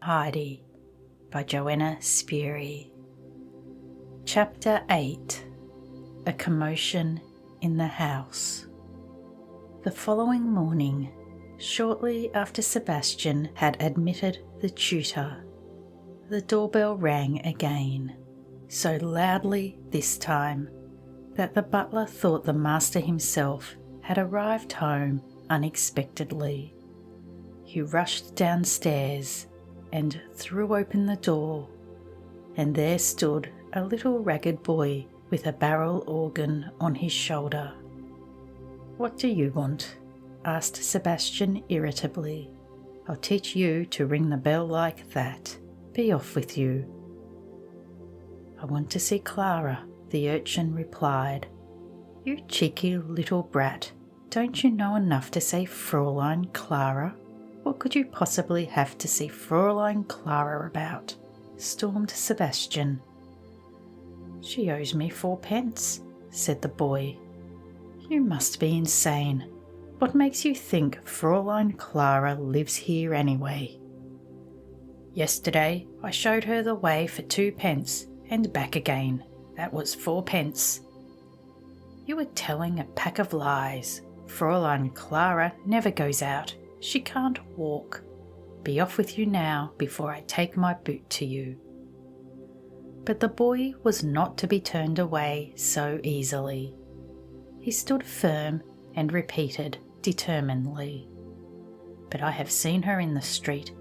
Heidi by Johanna Spyri. Chapter 8. A Commotion in the House. The following morning, shortly after Sebastian had admitted the tutor, the doorbell rang again, so loudly this time that the butler thought the master himself had arrived home unexpectedly. He rushed downstairs and threw open the door, and there stood a little ragged boy with a barrel organ on his shoulder. "What do you want?" asked Sebastian irritably. "I'll teach you to ring the bell like that. Be off with you." "I want to see Clara," the urchin replied. "You cheeky little brat, don't you know enough to say Fräulein Clara? What could you possibly have to see Fräulein Clara about?" stormed Sebastian. "She owes me 4 pence, said the boy. "You must be insane. What makes you think Fräulein Clara lives here anyway?" "Yesterday I showed her the way for 2 pence and back again. That was 4 pence. "You are telling a pack of lies. Fräulein Clara never goes out. She can't walk. Be off with you now before I take my boot to you." But the boy was not to be turned away so easily. He stood firm and repeated determinedly, "But I have seen her in the street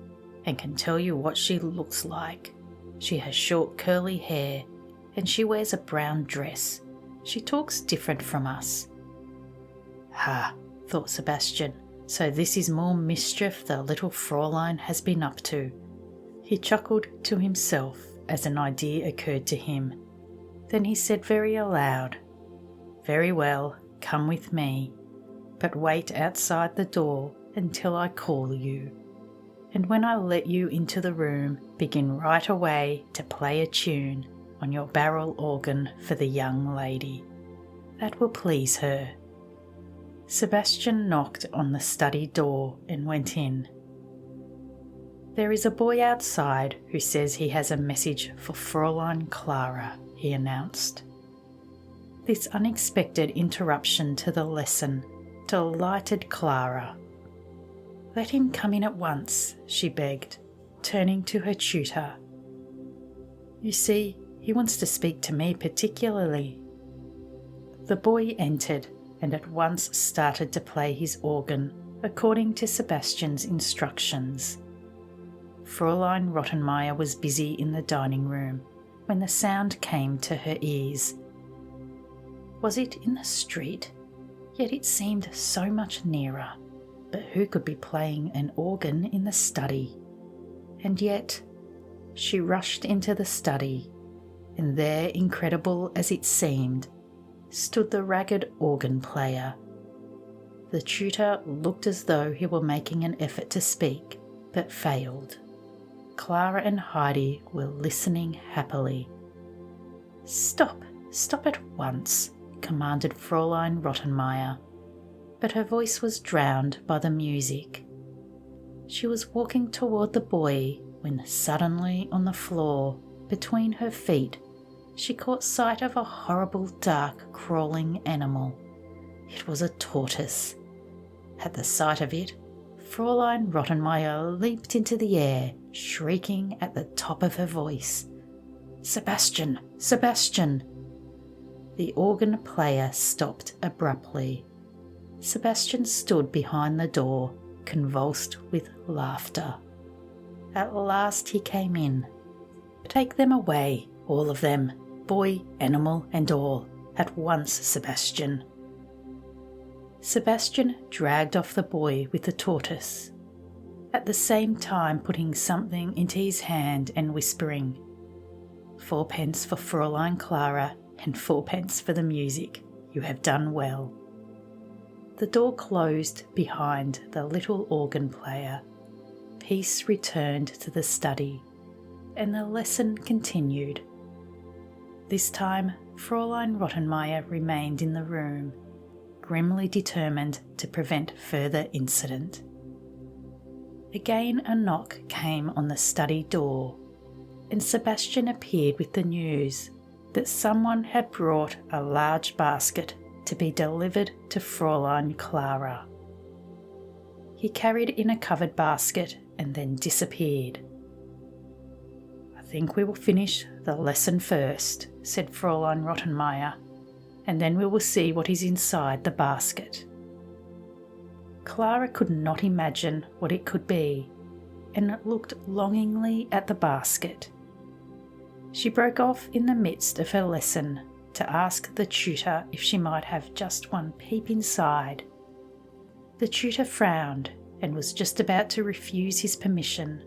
and can tell you what she looks like. She has short curly hair and she wears a brown dress. She talks different from us." "Ha," thought Sebastian, "so this is more mischief the little Fräulein has been up to." He chuckled to himself as an idea occurred to him. Then he said very aloud, "Very well, come with me, but wait outside the door until I call you. And when I let you into the room, begin right away to play a tune on your barrel organ for the young lady. That will please her." Sebastian knocked on the study door and went in. "There is a boy outside who says he has a message for Fräulein Clara," he announced. This unexpected interruption to the lesson delighted Clara. "Let him come in at once," she begged, turning to her tutor. "You see, he wants to speak to me particularly." The boy entered and at once started to play his organ according to Sebastian's instructions. Fräulein Rottenmeier was busy in the dining room when the sound came to her ears. Was it in the street? Yet it seemed so much nearer. But who could be playing an organ in the study? And yet, she rushed into the study, and there, incredible as it seemed, stood the ragged organ player. The tutor looked as though he were making an effort to speak, but failed. Clara and Heidi were listening happily. "Stop, stop at once," commanded Fräulein Rottenmeier, but her voice was drowned by the music. She was walking toward the boy when suddenly on the floor, between her feet, she caught sight of a horrible dark crawling animal. It was a tortoise. At the sight of it, Fräulein Rottenmeier leaped into the air, shrieking at the top of her voice, "Sebastian! Sebastian!" The organ player stopped abruptly. Sebastian stood behind the door, convulsed with laughter. At last he came in. "Take them away, all of them, boy, animal and all, at once, Sebastian." Sebastian dragged off the boy with the tortoise, at the same time putting something into his hand and whispering, 4 pence for Fräulein Clara and 4 pence for the music. You have done well." The door closed behind the little organ player. Peace returned to the study, and the lesson continued. This time, Fräulein Rottenmeier remained in the room, grimly determined to prevent further incident. Again a knock came on the study door, and Sebastian appeared with the news that someone had brought a large basket to be delivered to Fräulein Clara. He carried in a covered basket and then disappeared. "I think we will finish the lesson first," said Fräulein Rottenmeier, "and then we will see what is inside the basket." Clara could not imagine what it could be, and looked longingly at the basket. She broke off in the midst of her lesson to ask the tutor if she might have just one peep inside. The tutor frowned and was just about to refuse his permission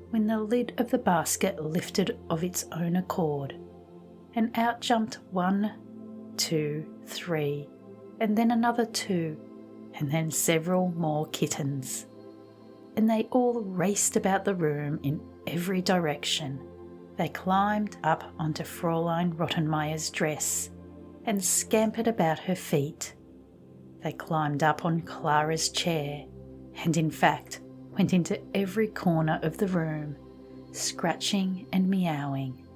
when the lid of the basket lifted of its own accord, and out jumped 1, 2, 3, and then another 2, and then several more kittens, and they all raced about the room in every direction. They climbed up onto Fräulein Rottenmeier's dress and scampered about her feet. They climbed up on Clara's chair and in fact went into every corner of the room, scratching and meowing.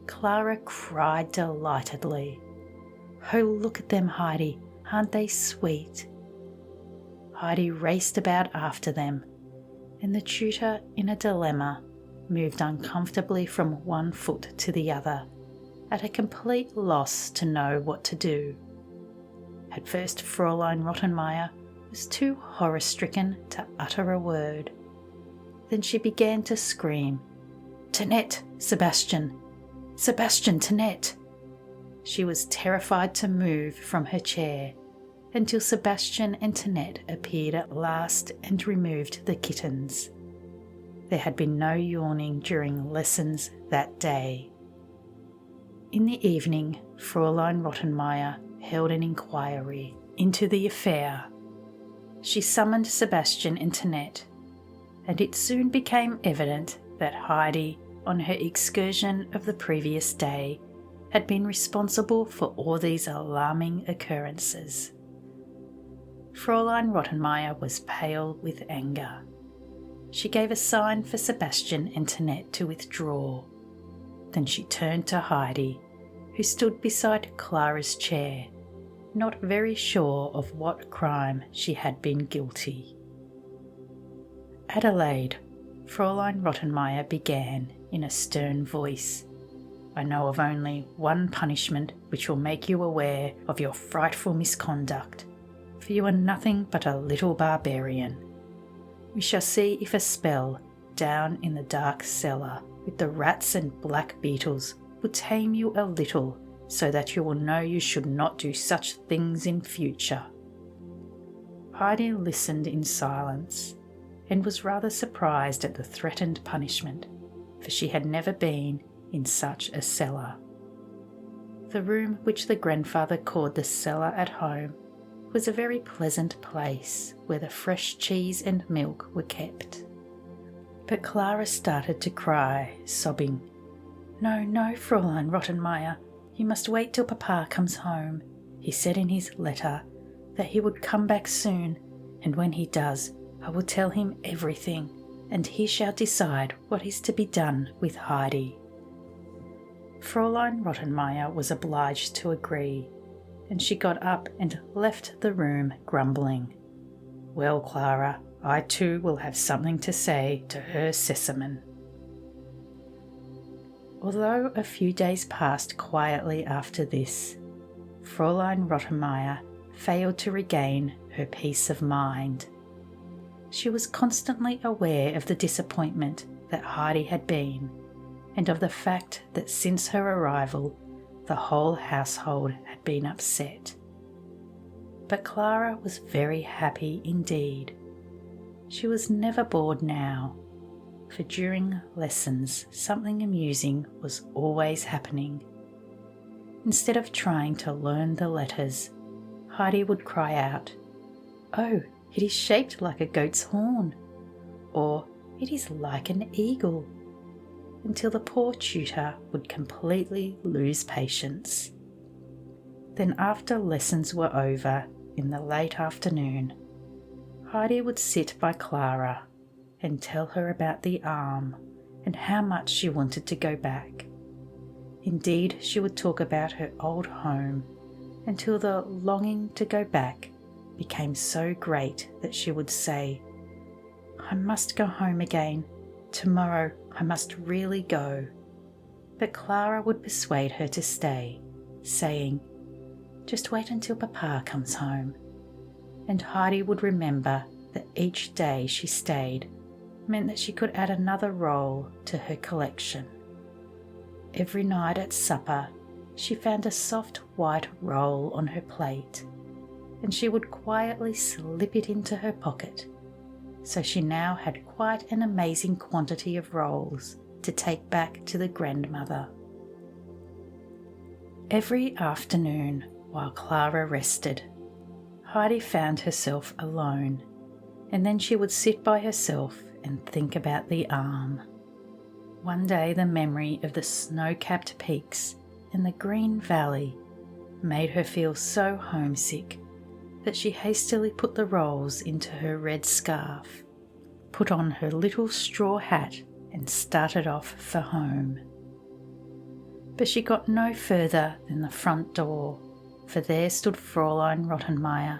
Clara cried delightedly. "Oh, look at them, Heidi, aren't they sweet?" Heidi raced about after them, and the tutor, in a dilemma, moved uncomfortably from one foot to the other, at a complete loss to know what to do. At first Fräulein Rottenmeier was too horror-stricken to utter a word. Then she began to scream, "Tinette, Sebastian! Sebastian, Tinette!" She was terrified to move from her chair, until Sebastian and Tinette appeared at last and removed the kittens. There had been no yawning during lessons that day. In the evening, Fräulein Rottenmeier held an inquiry into the affair. She summoned Sebastian and Tinette, and it soon became evident that Heidi, on her excursion of the previous day, had been responsible for all these alarming occurrences. Fräulein Rottenmeier was pale with anger. She gave a sign for Sebastian and Tinette to withdraw. Then she turned to Heidi, who stood beside Clara's chair, not very sure of what crime she had been guilty. "Adelaide," Fräulein Rottenmeier began in a stern voice, "I know of only one punishment which will make you aware of your frightful misconduct, for you are nothing but a little barbarian. We shall see if a spell down in the dark cellar with the rats and black beetles will tame you a little, so that you will know you should not do such things in future." Heidi listened in silence, and was rather surprised at the threatened punishment, for she had never been in such a cellar. The room which the grandfather called the cellar at home was a very pleasant place where the fresh cheese and milk were kept. But Clara started to cry, sobbing, "No, no, Fräulein Rottenmeier, you must wait till Papa comes home. He said in his letter that he would come back soon, and when he does, I will tell him everything, and he shall decide what is to be done with Heidi." Fräulein Rottenmeier was obliged to agree, and she got up and left the room grumbling. "Well, Clara, I too will have something to say to Herr Sesemann." Although a few days passed quietly after this, Fräulein Rottenmeier failed to regain her peace of mind. She was constantly aware of the disappointment that Heidi had been, and of the fact that since her arrival the whole household had been upset. But Clara was very happy indeed. She was never bored now, for during lessons something amusing was always happening. Instead of trying to learn the letters, Heidi would cry out, "Oh, it is shaped like a goat's horn," or "It is like an eagle," until the poor tutor would completely lose patience. Then after lessons were over in the late afternoon, Heidi would sit by Clara, and tell her about the arm and how much she wanted to go back. Indeed, she would talk about her old home until the longing to go back became so great that she would say, "I must go home again. Tomorrow I must really go." But Clara would persuade her to stay, saying, "Just wait until Papa comes home." And Heidi would remember that each day she stayed meant that she could add another roll to her collection. Every night at supper, she found a soft white roll on her plate, and she would quietly slip it into her pocket. So she now had quite an amazing quantity of rolls to take back to the grandmother. Every afternoon, while Clara rested, Heidi found herself alone, and then she would sit by herself and think about the arm. One day the memory of the snow-capped peaks and the green valley made her feel so homesick that she hastily put the rolls into her red scarf, put on her little straw hat and started off for home. But she got no further than the front door, for there stood Fräulein Rottenmeier,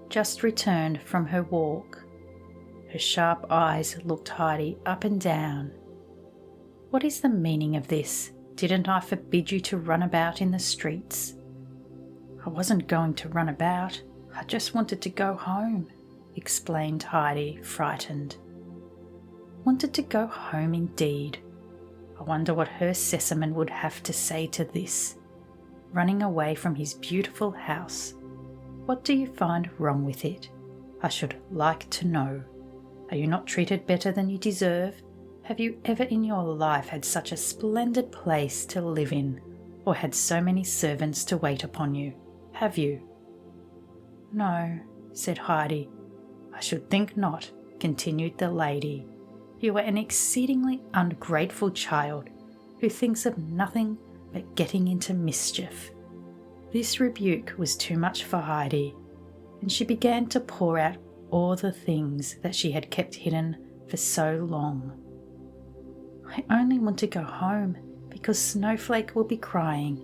just returned from her walk. Her sharp eyes looked Heidi up and down. "What is the meaning of this? Didn't I forbid you to run about in the streets?" "I wasn't going to run about. I just wanted to go home," explained Heidi, frightened. Wanted to go home indeed. I wonder what Herr Sesemann would have to say to this. Running away from his beautiful house. What do you find wrong with it? I should like to know. Are you not treated better than you deserve? Have you ever in your life had such a splendid place to live in, or had so many servants to wait upon you? Have you? "No," said Heidi. "I should think not," continued the lady. "You are an exceedingly ungrateful child who thinks of nothing but getting into mischief." This rebuke was too much for Heidi, and she began to pour out all the things that she had kept hidden for so long. "I only want to go home because Snowflake will be crying,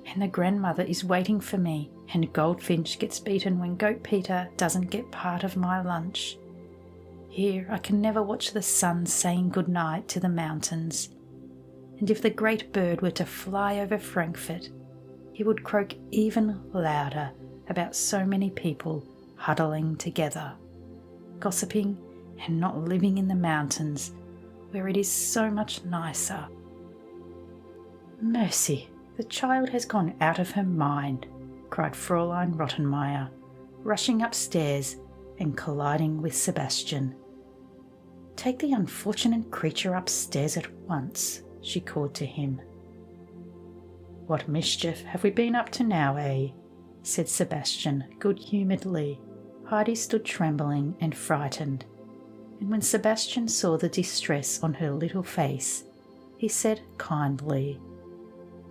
and the grandmother is waiting for me, and Goldfinch gets beaten when Goat Peter doesn't get part of my lunch. Here I can never watch the sun saying good night to the mountains, and if the great bird were to fly over Frankfurt, he would croak even louder about so many people huddling together, gossiping and not living in the mountains where it is so much nicer." "Mercy, the child has gone out of her mind," cried Fräulein Rottenmeier, rushing upstairs and colliding with Sebastian. "Take the unfortunate creature upstairs at once," she called to him. "What mischief have we been up to now, eh?" said Sebastian good-humouredly. Heidi stood trembling and frightened, and when Sebastian saw the distress on her little face, he said kindly,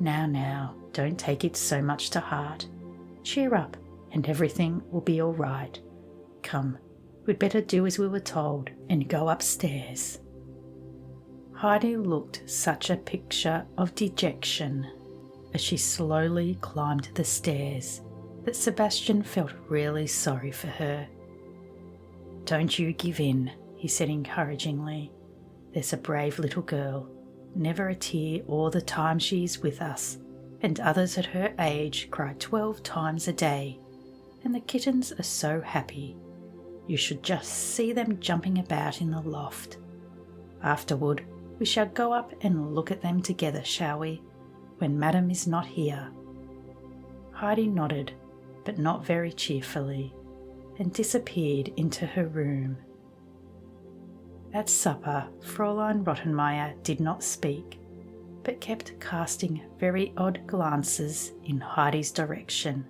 Now, don't take it so much to heart. Cheer up, and everything will be all right. Come, we'd better do as we were told and go upstairs." Heidi looked such a picture of dejection as she slowly climbed the stairs that Sebastian felt really sorry for her. "Don't you give in," he said encouragingly. "There's a brave little girl, never a tear all the time she is with us, and others at her age cry 12 times a day, and the kittens are so happy. You should just see them jumping about in the loft. Afterward, we shall go up and look at them together, shall we, when Madam is not here?" Heidi nodded, but not very cheerfully, and disappeared into her room. At supper, Fräulein Rottenmeier did not speak, but kept casting very odd glances in Heidi's direction,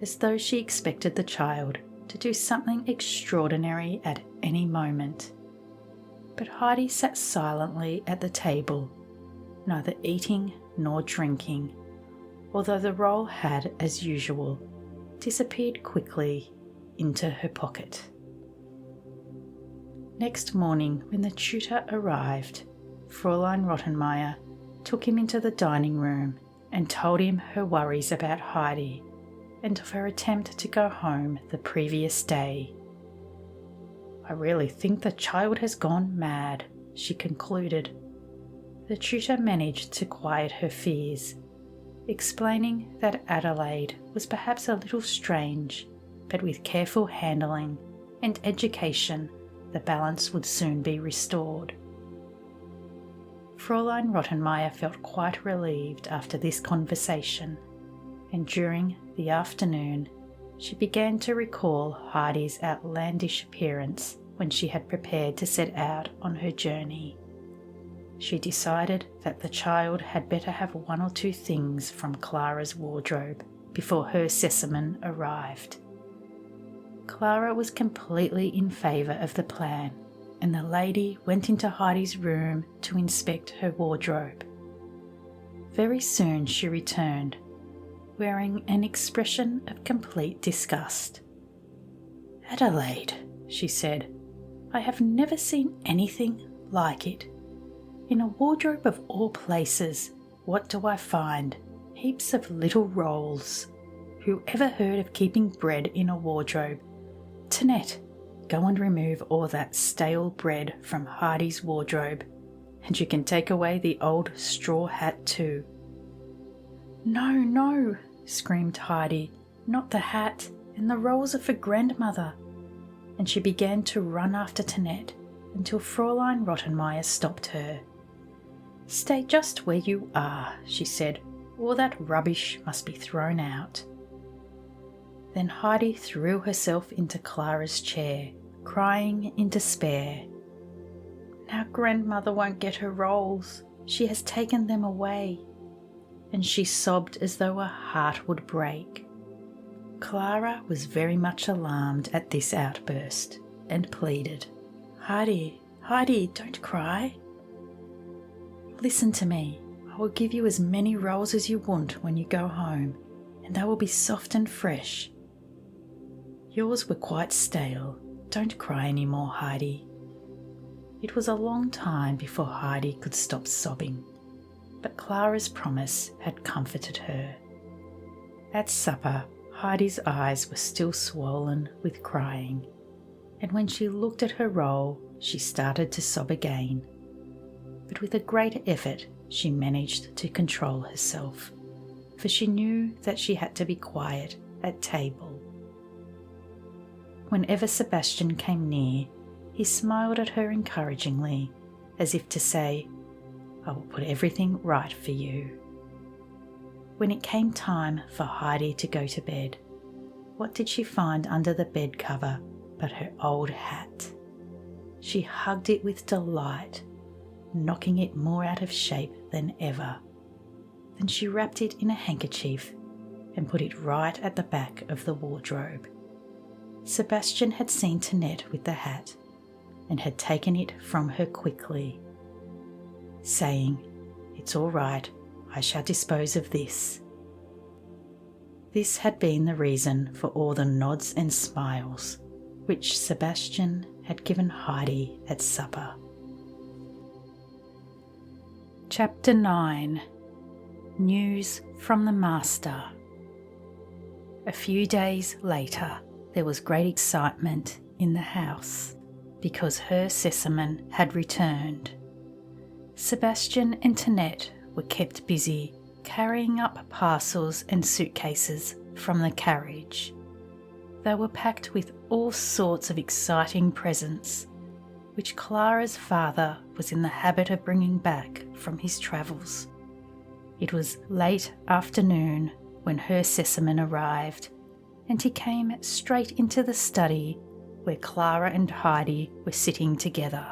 as though she expected the child to do something extraordinary at any moment. But Heidi sat silently at the table, neither eating nor drinking, although the roll had, as usual, disappeared quickly into her pocket. Next morning, when the tutor arrived, Fräulein Rottenmeier took him into the dining room and told him her worries about Heidi and of her attempt to go home the previous day. "I really think the child has gone mad," she concluded. The tutor managed to quiet her fears, explaining that Adelaide was perhaps a little strange, but with careful handling and education the balance would soon be restored. Fräulein Rottenmeier felt quite relieved after this conversation, and during the afternoon she began to recall Heidi's outlandish appearance when she had prepared to set out on her journey. She decided that the child had better have one or two things from Clara's wardrobe before her Sesamon arrived. Clara was completely in favour of the plan, and the lady went into Heidi's room to inspect her wardrobe. Very soon she returned, wearing an expression of complete disgust. "Adelaide," she said, "I have never seen anything like it. In a wardrobe of all places, what do I find? Heaps of little rolls. Who ever heard of keeping bread in a wardrobe? Tinette, go and remove all that stale bread from Heidi's wardrobe, and you can take away the old straw hat too." "No, no," screamed Heidi, "not the hat, and the rolls are for grandmother." And she began to run after Tinette until Fräulein Rottenmeier stopped her. "Stay just where you are," she said. "All that rubbish must be thrown out." Then Heidi threw herself into Clara's chair, crying in despair. "Now grandmother won't get her rolls. She has taken them away." And she sobbed as though her heart would break. Clara was very much alarmed at this outburst and pleaded, "Heidi, Heidi, don't cry. Listen to me. I will give you as many rolls as you want when you go home, and they will be soft and fresh. Yours were quite stale. Don't cry any more, Heidi." It was a long time before Heidi could stop sobbing, but Clara's promise had comforted her. At supper, Heidi's eyes were still swollen with crying, and when she looked at her roll, she started to sob again. But with a great effort, she managed to control herself, for she knew that she had to be quiet at table. Whenever Sebastian came near, he smiled at her encouragingly, as if to say, "I will put everything right for you." When it came time for Heidi to go to bed, what did she find under the bed cover but her old hat? She hugged it with delight, knocking it more out of shape than ever. Then she wrapped it in a handkerchief and put it right at the back of the wardrobe. Sebastian had seen Tinette with the hat and had taken it from her quickly, saying, "It's all right, I shall dispose of this." This had been the reason for all the nods and smiles which Sebastian had given Heidi at supper. Chapter 9. News from the Master. A few days later, there was great excitement in the house because her Sesamon had returned. Sebastian and Tinette were kept busy carrying up parcels and suitcases from the carriage. They were packed with all sorts of exciting presents, which Clara's father was in the habit of bringing back from his travels. It was late afternoon when her Sesamon arrived, and he came straight into the study where Clara and Heidi were sitting together.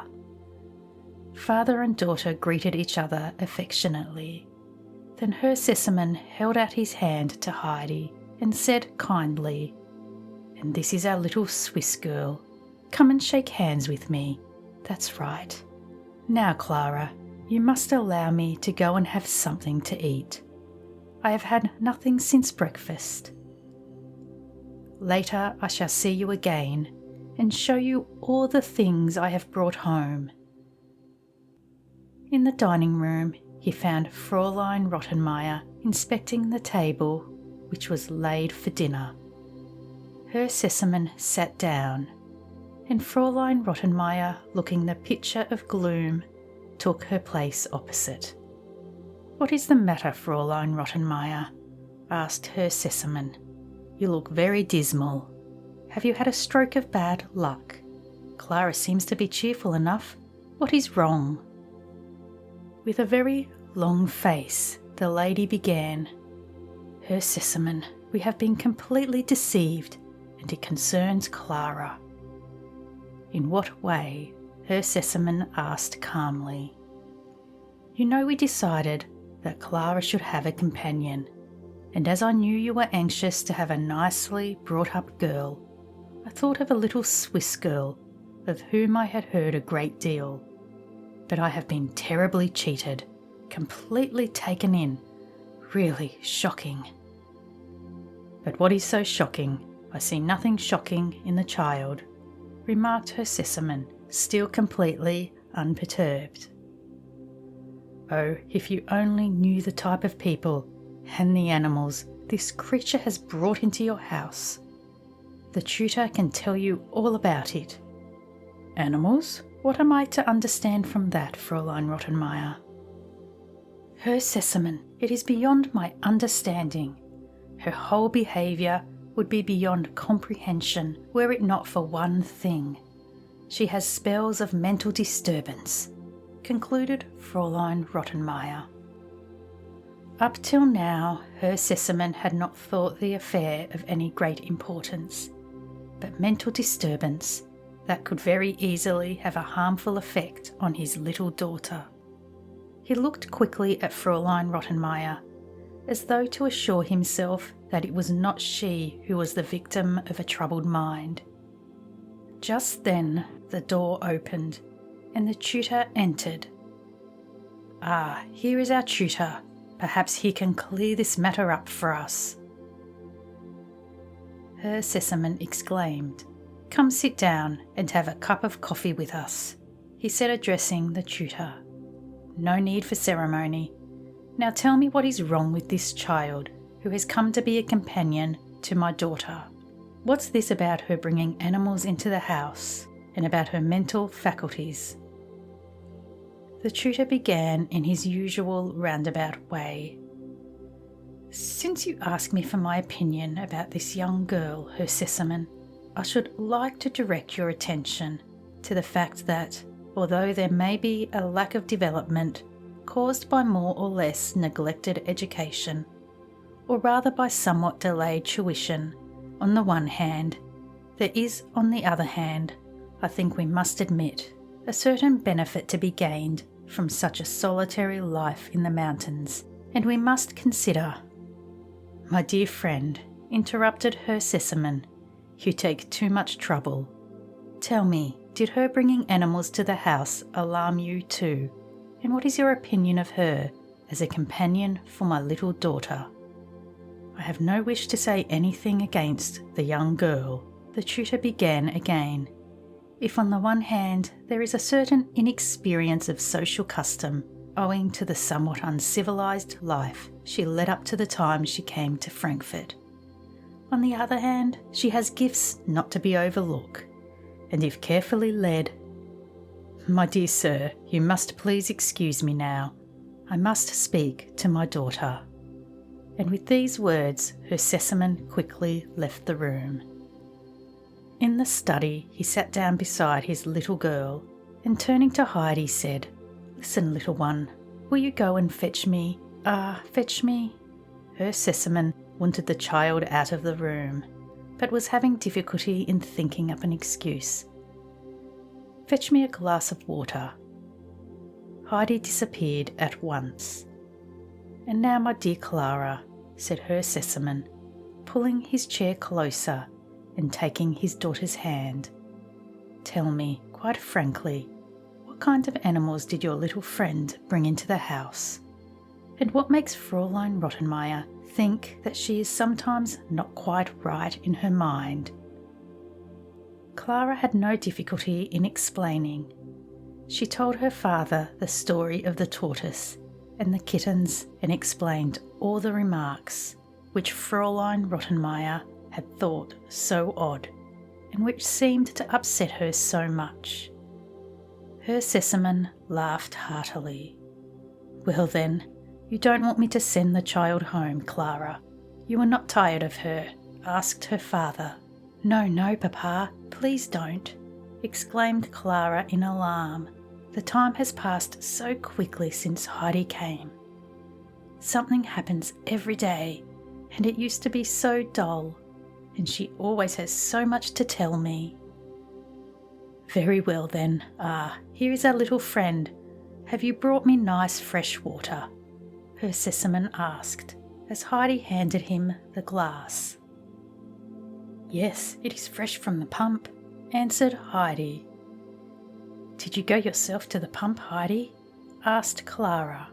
Father and daughter greeted each other affectionately. Then her Sesamon held out his hand to Heidi and said kindly, "And this is our little Swiss girl. Come and shake hands with me. That's right. Now, Clara, you must allow me to go and have something to eat. I have had nothing since breakfast. Later I shall see you again, and show you all the things I have brought home." In the dining room, he found Fräulein Rottenmeier inspecting the table, which was laid for dinner. Herr Sesemann sat down, and Fräulein Rottenmeier, looking the picture of gloom, took her place opposite. "What is the matter, Fräulein Rottenmeier?" asked Herr Sesemann. "You look very dismal. Have you had a stroke of bad luck? Clara seems to be cheerful enough. What is wrong?" With a very long face, the lady began. "Herr Sesemann, we have been completely deceived, and it concerns Clara." "In what way?" Herr Sesemann asked calmly. "You know, we decided that Clara should have a companion, and as I knew you were anxious to have a nicely brought-up girl, I thought of a little Swiss girl of whom I had heard a great deal. But I have been terribly cheated, completely taken in. Really shocking." "But what is so shocking? I see nothing shocking in the child," remarked Herr Sesemann, still completely unperturbed. "Oh, if you only knew the type of people and the animals this creature has brought into your house. The tutor can tell you all about it." "Animals? What am I to understand from that, Fräulein Rottenmeier?" "Herr Sesemann, it is beyond my understanding. Her whole behaviour would be beyond comprehension were it not for one thing. She has spells of mental disturbance," concluded Fräulein Rottenmeier. Up till now, Herr Sesemann had not thought the affair of any great importance, but mental disturbance, that could very easily have a harmful effect on his little daughter. He looked quickly at Fräulein Rottenmeier, as though to assure himself that it was not she who was the victim of a troubled mind. Just then the door opened, and the tutor entered. "Ah, here is our tutor. Perhaps he can clear this matter up for us." Herr Sesemann exclaimed. "Come sit down and have a cup of coffee with us," he said, addressing the tutor. "No need for ceremony. Now tell me what is wrong with this child who has come to be a companion to my daughter. What's this about her bringing animals into the house, and about her mental faculties?" The tutor began in his usual roundabout way. "Since you ask me for my opinion about this young girl, Herr Sesemann, I should like to direct your attention to the fact that, although there may be a lack of development caused by more or less neglected education, or rather by somewhat delayed tuition, on the one hand, there is, on the other hand, I think we must admit, a certain benefit to be gained from such a solitary life in the mountains, and we must consider—" "My dear friend," interrupted Herr Sesemann, "you take too much trouble. Tell me, did her bringing animals to the house alarm you too, and what is your opinion of her as a companion for my little daughter?" "I have no wish to say anything against the young girl," the tutor began again. "If on the one hand there is a certain inexperience of social custom owing to the somewhat uncivilized life she led up to the time she came to Frankfurt, on the other hand she has gifts not to be overlooked, and if carefully led—" "My dear sir, you must please excuse me now. I must speak to my daughter." And with these words Herr Sesemann quickly left the room. In the study he sat down beside his little girl, and turning to Heidi said, "Listen, little one, will you go and fetch me— fetch me—" Herr Sesemann wanted the child out of the room, but was having difficulty in thinking up an excuse. "Fetch me a glass of water." Heidi disappeared at once. "And now, my dear Clara," said Herr Sesemann, pulling his chair closer and taking his daughter's hand, "tell me, quite frankly, what kind of animals did your little friend bring into the house? And what makes Fräulein Rottenmeier think that she is sometimes not quite right in her mind?" Clara had no difficulty in explaining. She told her father the story of the tortoise and the kittens and explained all the remarks which Fräulein Rottenmeier had thought so odd and which seemed to upset her so much. Herr Sesemann laughed heartily. "Well then, you don't want me to send the child home, Clara? You are not tired of her?" asked her father. "No, no, Papa, please don't," exclaimed Clara in alarm. "The time has passed so quickly since Heidi came. Something happens every day, and it used to be so dull, and she always has so much to tell me." "Very well then. Here is our little friend. Have you brought me nice fresh water?" Herr Sesemann asked, as Heidi handed him the glass. "Yes, it is fresh from the pump," answered Heidi. "Did you go yourself to the pump, Heidi?" asked Clara.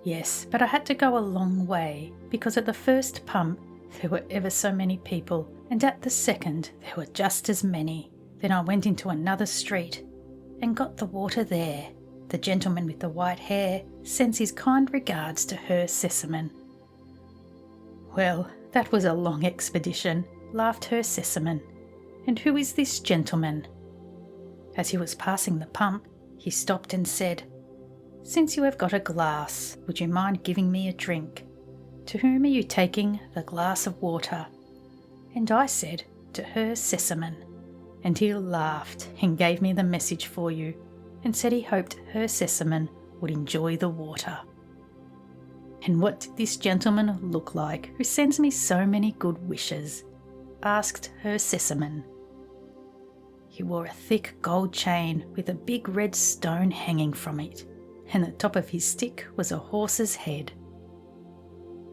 "Yes, but I had to go a long way, because at the first pump there were ever so many people, and at the second there were just as many. Then I went into another street and got the water there. The gentleman with the white hair sends his kind regards to Herr Sesemann." "Well, that was a long expedition," laughed Herr Sesemann. "And who is this gentleman?" As he was passing the pump, he stopped and said, "Since you have got a glass, would you mind giving me a drink? To whom are you taking the glass of water?" And I said, "To Herr Sesemann." And he laughed and gave me the message for you, and said he hoped Herr Sesemann would enjoy the water. "And what did this gentleman look like who sends me so many good wishes?" asked Herr Sesemann. "He wore a thick gold chain with a big red stone hanging from it, and the top of his stick was a horse's head."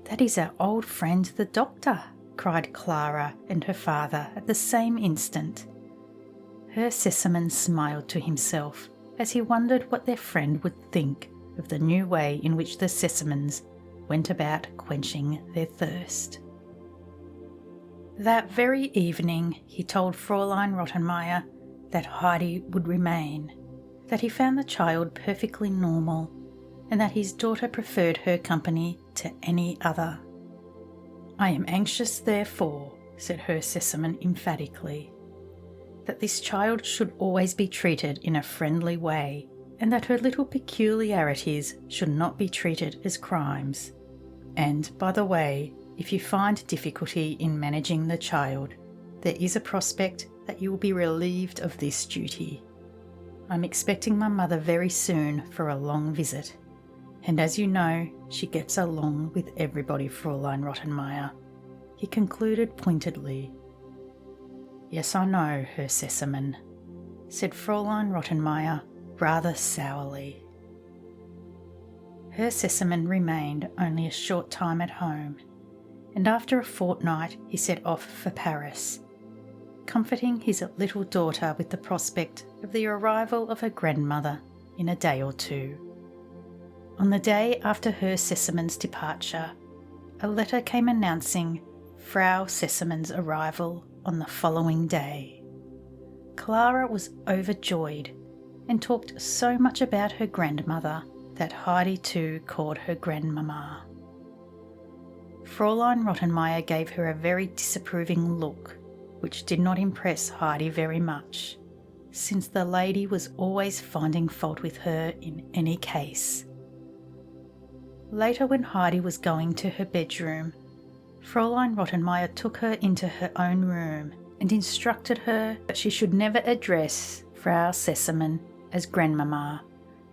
"That is our old friend the doctor," cried Clara and her father at the same instant. Herr Sesemann smiled to himself as he wondered what their friend would think of the new way in which the Sesemanns went about quenching their thirst. That very evening he told Fräulein Rottenmeier that Heidi would remain, that he found the child perfectly normal, and that his daughter preferred her company to any other. "I am anxious, therefore," said Herr Sesemann emphatically, "that this child should always be treated in a friendly way, and that her little peculiarities should not be treated as crimes. And, by the way, if you find difficulty in managing the child, there is a prospect that you will be relieved of this duty. I'm expecting my mother very soon for a long visit, and as you know, she gets along with everybody, Fräulein Rottenmeier," he concluded pointedly. "Yes, I know, Herr Sesemann," said Fräulein Rottenmeier rather sourly. Herr Sesemann remained only a short time at home, and after a fortnight he set off for Paris, comforting his little daughter with the prospect of the arrival of her grandmother in a day or two. On the day after Herr Sesemann's departure, a letter came announcing Frau Sesemann's arrival on the following day. Clara was overjoyed and talked so much about her grandmother that Heidi too called her grandmamma. Fräulein Rottenmeier gave her a very disapproving look, which did not impress Heidi very much, since the lady was always finding fault with her in any case. Later, when Heidi was going to her bedroom, Fräulein Rottenmeier took her into her own room and instructed her that she should never address Frau Sesemann as grandmamma,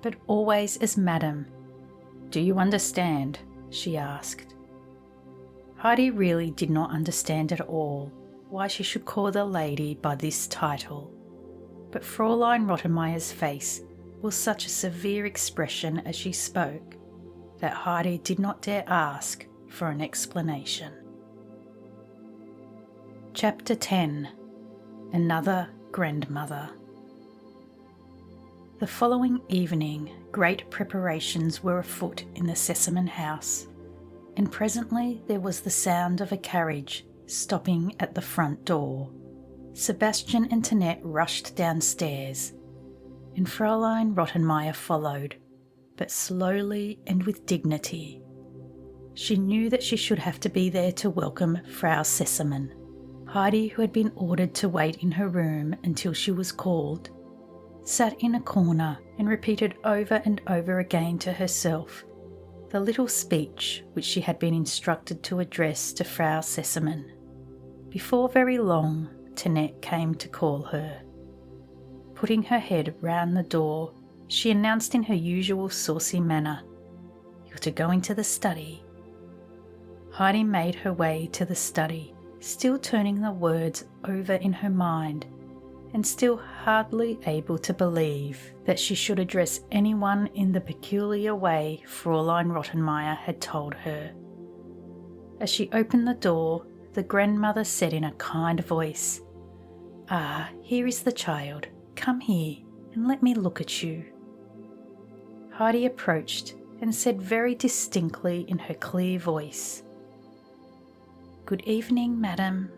but always as madam. "Do you understand?" she asked. Heidi really did not understand at all why she should call the lady by this title, but Fräulein Rottenmeier's face wore such a severe expression as she spoke that Heidi did not dare ask for an explanation. Chapter 10. Another Grandmother. The following evening, great preparations were afoot in the Sesemann house, and presently there was the sound of a carriage stopping at the front door. Sebastian and Tinette rushed downstairs, and Fräulein Rottenmeier followed, but slowly and with dignity. She knew that she should have to be there to welcome Frau Sesselmann. Heidi, who had been ordered to wait in her room until she was called, sat in a corner and repeated over and over again to herself the little speech which she had been instructed to address to Frau Sesselmann. Before very long, Tinette came to call her. Putting her head round the door, she announced in her usual saucy manner, "You're to go into the study." Heidi made her way to the study, still turning the words over in her mind, and still hardly able to believe that she should address anyone in the peculiar way Fräulein Rottenmeier had told her. As she opened the door, the grandmother said in a kind voice, "Ah, here is the child. Come here and let me look at you." Heidi approached and said very distinctly in her clear voice, "Good evening, madam."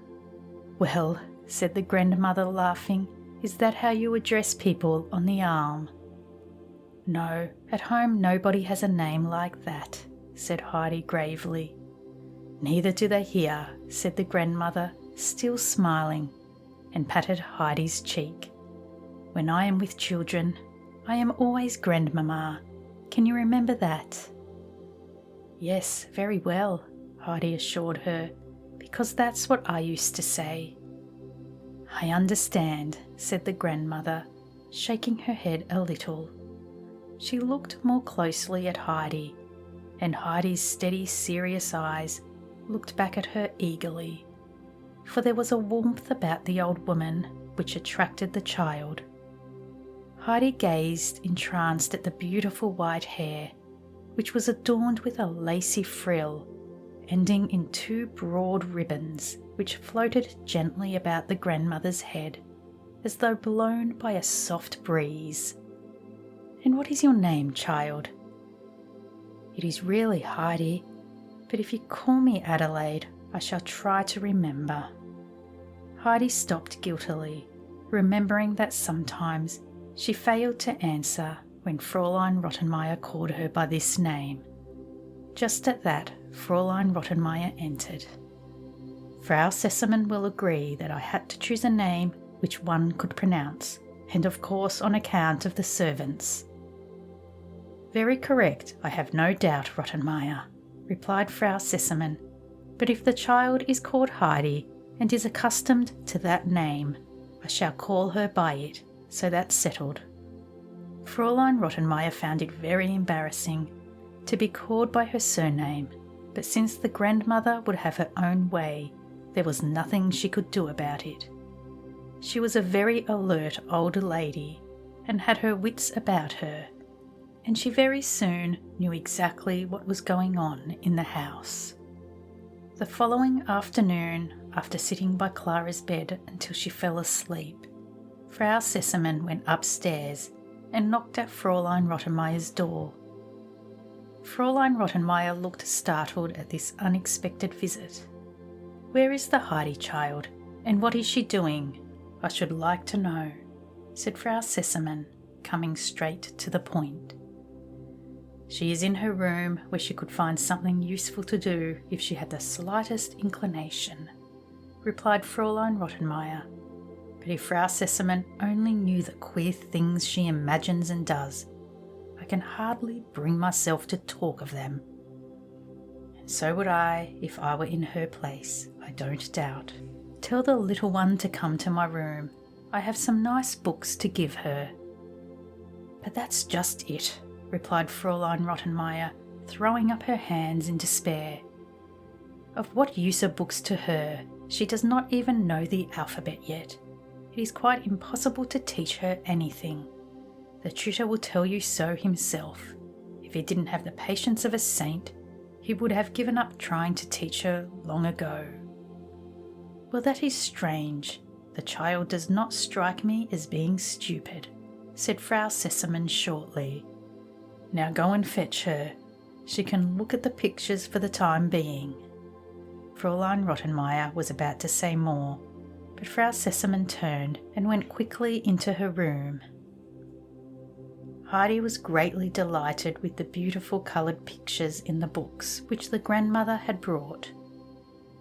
"Well," said the grandmother, laughing, "is that how you address people on the arm?" "No, at home nobody has a name like that," said Heidi gravely. "Neither do they here," said the grandmother, still smiling, and patted Heidi's cheek. "When I am with children, I am always grandmamma. Can you remember that?" "Yes, very well," Heidi assured her, "because that's what I used to say." "I understand," said the grandmother, shaking her head a little. She looked more closely at Heidi, and Heidi's steady, serious eyes looked back at her eagerly, for there was a warmth about the old woman which attracted the child. Heidi gazed entranced at the beautiful white hair, which was adorned with a lacy frill, ending in two broad ribbons which floated gently about the grandmother's head, as though blown by a soft breeze. "And what is your name, child?" "It is really Heidi, but if you call me Adelaide, I shall try to remember." Heidi stopped guiltily, remembering that sometimes she failed to answer when Fräulein Rottenmeier called her by this name. Just at that, Fräulein Rottenmeier entered. "Frau Sesselmann will agree that I had to choose a name which one could pronounce, and of course on account of the servants." "Very correct, I have no doubt, Rottenmeier," replied Frau Sesselmann, "but if the child is called Heidi and is accustomed to that name, I shall call her by it, so that's settled." Fräulein Rottenmeier found it very embarrassing to be called by her surname, but since the grandmother would have her own way, there was nothing she could do about it. She was a very alert old lady and had her wits about her, and she very soon knew exactly what was going on in the house. The following afternoon, after sitting by Clara's bed until she fell asleep, Frau Sesselmann went upstairs and knocked at Fräulein Rottenmeier's door. Fräulein Rottenmeier looked startled at this unexpected visit. "Where is the Heidi child, and what is she doing? I should like to know," said Frau Sesselmann, coming straight to the point. "She is in her room, where she could find something useful to do if she had the slightest inclination," replied Fräulein Rottenmeier. "But if Frau Sesselmann only knew the queer things she imagines and does, I can hardly bring myself to talk of them. And so would I if I were in her place, I don't doubt. Tell the little one to come to my room. I have some nice books to give her." "But that's just it," replied Fräulein Rottenmeier, throwing up her hands in despair. "Of what use are books to her? She does not even know the alphabet yet. It is quite impossible to teach her anything. The tutor will tell you so himself. If he didn't have the patience of a saint, he would have given up trying to teach her long ago." "Well, that is strange. The child does not strike me as being stupid," said Frau Sesselmann shortly. "Now go and fetch her. She can look at the pictures for the time being." Fräulein Rottenmeier was about to say more, but Frau Sesemann turned and went quickly into her room. Heidi was greatly delighted with the beautiful coloured pictures in the books which the grandmother had brought.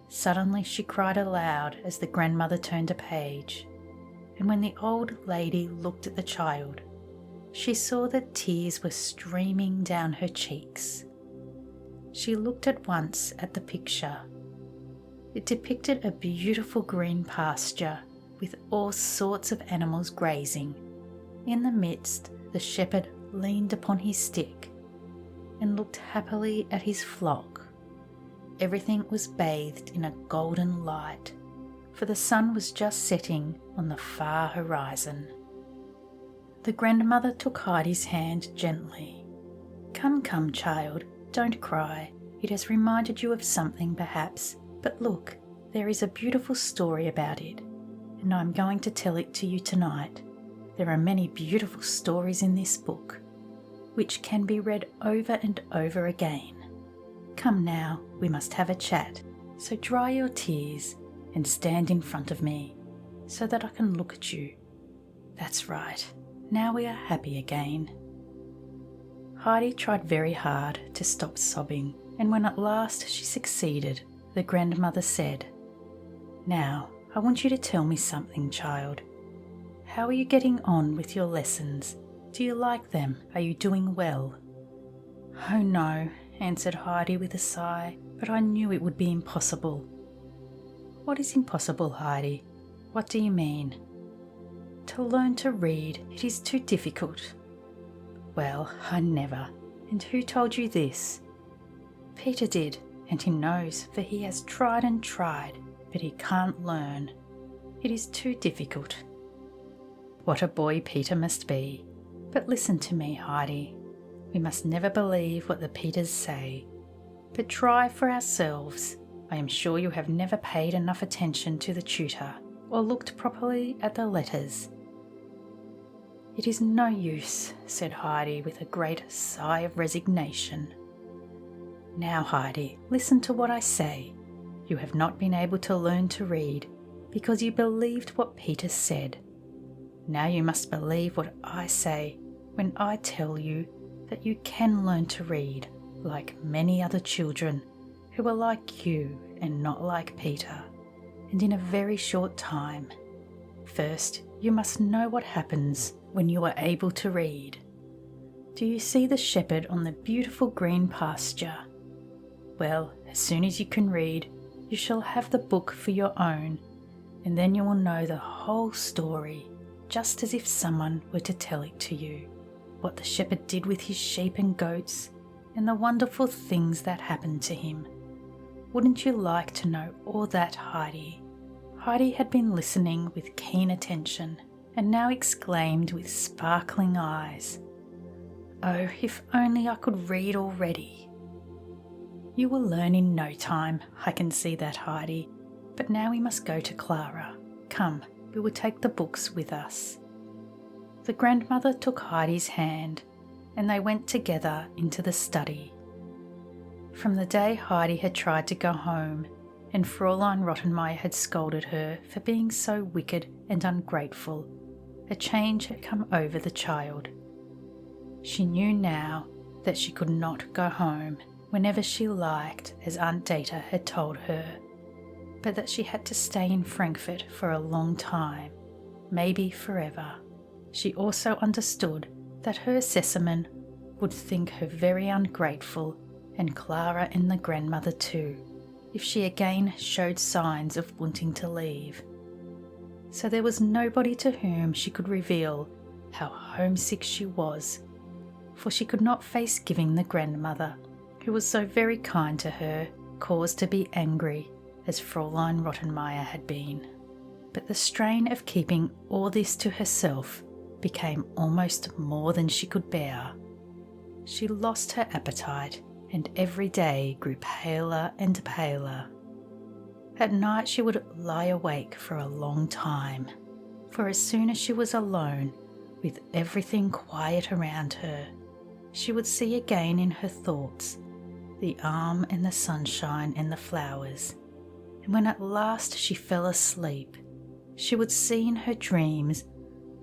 Suddenly she cried aloud as the grandmother turned a page, and when the old lady looked at the child, she saw that tears were streaming down her cheeks. She looked at once at the picture. It depicted a beautiful green pasture with all sorts of animals grazing. In the midst, the shepherd leaned upon his stick and looked happily at his flock. Everything was bathed in a golden light, for the sun was just setting on the far horizon. The grandmother took Heidi's hand gently. "Come, come, child, don't cry. It has reminded you of something perhaps, but look, there is a beautiful story about it, and I'm going to tell it to you tonight. There are many beautiful stories in this book, which can be read over and over again. Come now, we must have a chat, so dry your tears and stand in front of me, so that I can look at you. That's right, now we are happy again." Heidi tried very hard to stop sobbing, and when at last she succeeded, the grandmother said, "Now, I want you to tell me something, child. How are you getting on with your lessons? Do you like them? Are you doing well?" "Oh no," answered Heidi with a sigh, "but I knew it would be impossible." "What is impossible, Heidi? What do you mean?" "To learn to read. It is too difficult." "Well, I never. And who told you this?" "Peter did, and he knows, for he has tried and tried, but he can't learn. It is too difficult." What a boy Peter must be. But listen to me, Heidi. We must never believe what the Peters say, but try for ourselves. I am sure you have never paid enough attention to the tutor or looked properly at the letters. "It is no use," said Heidi with a great sigh of resignation. "Now, Heidi, listen to what I say. You have not been able to learn to read because you believed what Peter said. Now you must believe what I say when I tell you that you can learn to read like many other children who are like you and not like Peter, and in a very short time. First, you must know what happens when you are able to read. Do you see the shepherd on the beautiful green pasture? Well, as soon as you can read, you shall have the book for your own, and then you will know the whole story, just as if someone were to tell it to you, what the shepherd did with his sheep and goats, and the wonderful things that happened to him. Wouldn't you like to know all that, Heidi?" Heidi had been listening with keen attention, and now exclaimed with sparkling eyes, "Oh, if only I could read already!" "You will learn in no time, I can see that, Heidi. But now we must go to Clara. Come, we will take the books with us." The grandmother took Heidi's hand, and they went together into the study. From the day Heidi had tried to go home, and Fräulein Rottenmeier had scolded her for being so wicked and ungrateful, a change had come over the child. She knew now that she could not go home whenever she liked, as Aunt Data had told her, but that she had to stay in Frankfurt for a long time, maybe forever. She also understood that her Sesemann would think her very ungrateful, and Clara and the grandmother too, if she again showed signs of wanting to leave. So there was nobody to whom she could reveal how homesick she was, for she could not face giving the grandmother, who was so very kind to her, cause to be angry, as Fräulein Rottenmeier had been. But the strain of keeping all this to herself became almost more than she could bear. She lost her appetite, and every day grew paler and paler. At night she would lie awake for a long time, for as soon as she was alone, with everything quiet around her, she would see again in her thoughts the arm and the sunshine and the flowers, and when at last she fell asleep, she would see in her dreams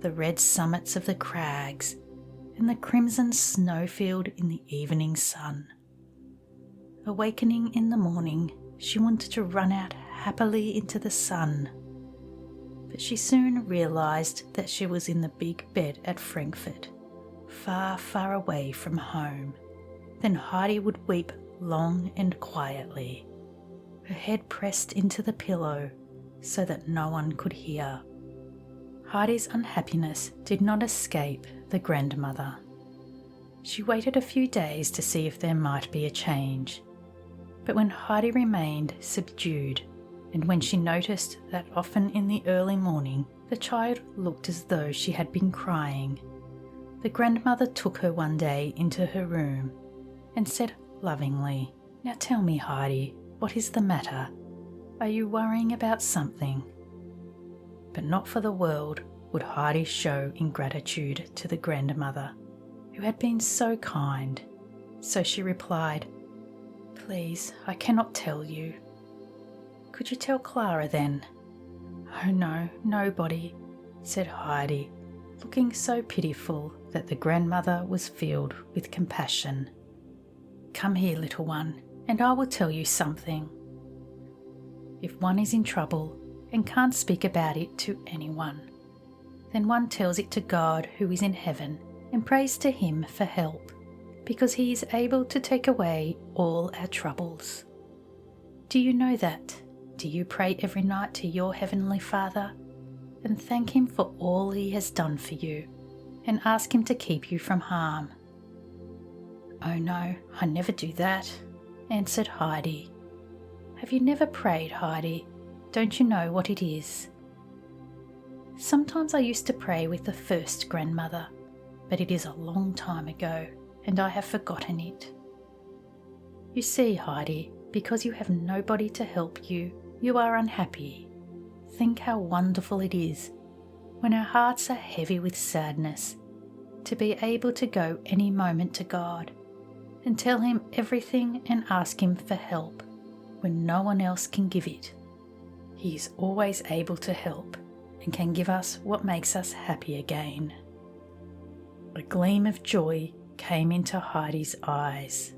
the red summits of the crags and the crimson snowfield in the evening sun. Awakening in the morning, she wanted to run out happily into the sun, but she soon realised that she was in the big bed at Frankfurt, far, far away from home. Then Heidi would weep long and quietly, her head pressed into the pillow so that no one could hear. Heidi's unhappiness did not escape the grandmother. She waited a few days to see if there might be a change, but when Heidi remained subdued, and when she noticed that often in the early morning the child looked as though she had been crying, the grandmother took her one day into her room and said lovingly, "Now tell me, Heidi, what is the matter? Are you worrying about something?" But not for the world would Heidi show ingratitude to the grandmother, who had been so kind, so she replied, "Please, I cannot tell you." "Could you tell Clara then?" "Oh no, nobody," said Heidi, looking so pitiful that the grandmother was filled with compassion. "Come here, little one, and I will tell you something. If one is in trouble and can't speak about it to anyone, then one tells it to God who is in heaven and prays to him for help, because he is able to take away all our troubles. Do you know that? Do you pray every night to your Heavenly Father and thank him for all he has done for you and ask him to keep you from harm?" "Oh no, I never do that," answered Heidi. "Have you never prayed, Heidi? Don't you know what it is?" "Sometimes I used to pray with the first grandmother, but it is a long time ago and I have forgotten it. You see, Heidi, because you have nobody to help you, you are unhappy. Think how wonderful it is, when our hearts are heavy with sadness, to be able to go any moment to God and tell him everything and ask him for help when no one else can give it. He is always able to help and can give us what makes us happy again." A gleam of joy came into Heidi's eyes.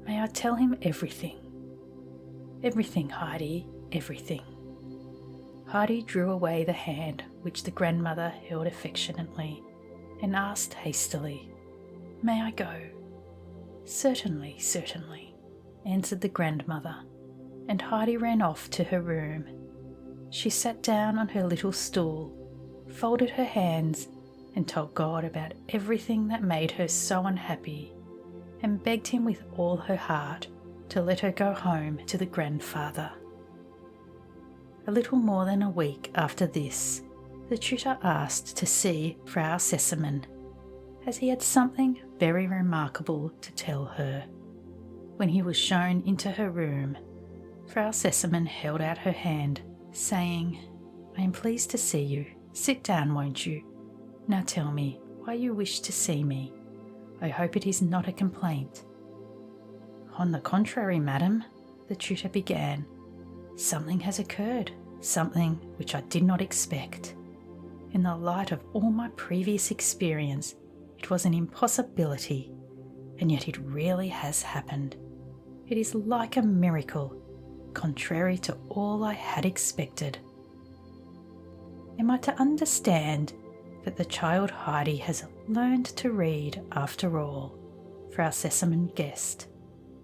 "May I tell him everything?" "Everything, Heidi, everything." Heidi drew away the hand which the grandmother held affectionately and asked hastily, "May I go?" "Certainly, certainly," answered the grandmother, and Heidi ran off to her room. She sat down on her little stool, folded her hands, and told God about everything that made her so unhappy, and begged him with all her heart to let her go home to the grandfather. A little more than a week after this, the tutor asked to see Frau Sessemann, as he had something very remarkable to tell her. When he was shown into her room, Frau Sessemann held out her hand, saying, "I am pleased to see you. Sit down, won't you? Now tell me why you wish to see me. I hope it is not a complaint." "On the contrary, madam," the tutor began, "something has occurred, something which I did not expect. In the light of all my previous experience, it was an impossibility, and yet it really has happened. It is like a miracle, contrary to all I had expected. Am I to understand that the child Heidi has learned to read after all?" Frau Sessemann guessed.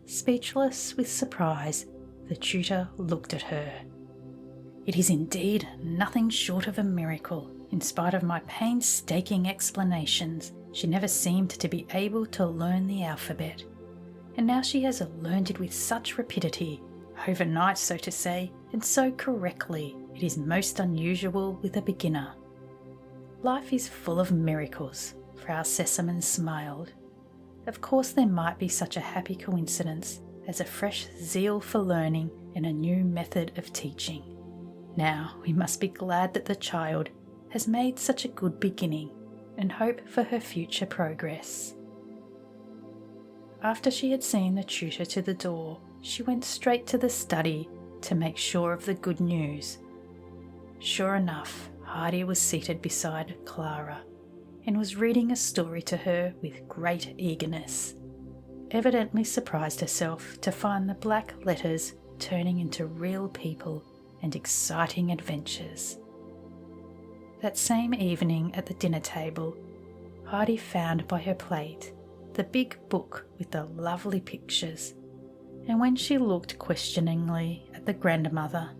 Speechless with surprise, the tutor looked at her. "It is indeed nothing short of a miracle. In spite of my painstaking explanations, she never seemed to be able to learn the alphabet, and now she has learned it with such rapidity, overnight so to say, and so correctly, it is most unusual with a beginner." "Life is full of miracles," Frau Sessemann smiled. "Of course there might be such a happy coincidence as a fresh zeal for learning and a new method of teaching. Now we must be glad that the child has made such a good beginning and hope for her future progress." After she had seen the tutor to the door, she went straight to the study to make sure of the good news. Sure enough, Heidi was seated beside Clara and was reading a story to her with great eagerness, evidently surprised herself to find the black letters turning into real people and exciting adventures. That same evening at the dinner table, Heidi found by her plate the big book with the lovely pictures, and when she looked questioningly at the grandmother,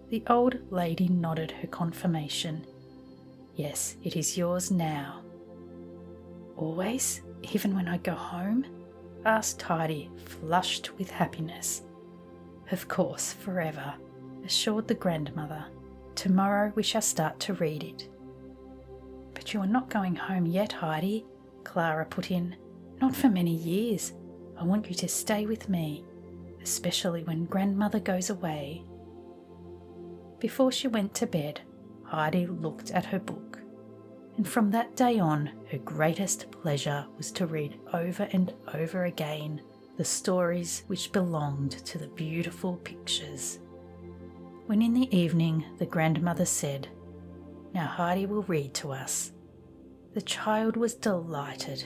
the old lady nodded her confirmation. "Yes, it is yours now." "Always? Even when I go home?" asked Heidi, flushed with happiness. "Of course, forever," assured the grandmother. "Tomorrow we shall start to read it." "But you are not going home yet, Heidi," Clara put in. "Not for many years. I want you to stay with me, especially when grandmother goes away." Before she went to bed, Heidi looked at her book, and from that day on her greatest pleasure was to read over and over again the stories which belonged to the beautiful pictures. When in the evening the grandmother said, "Now Heidi will read to us," the child was delighted,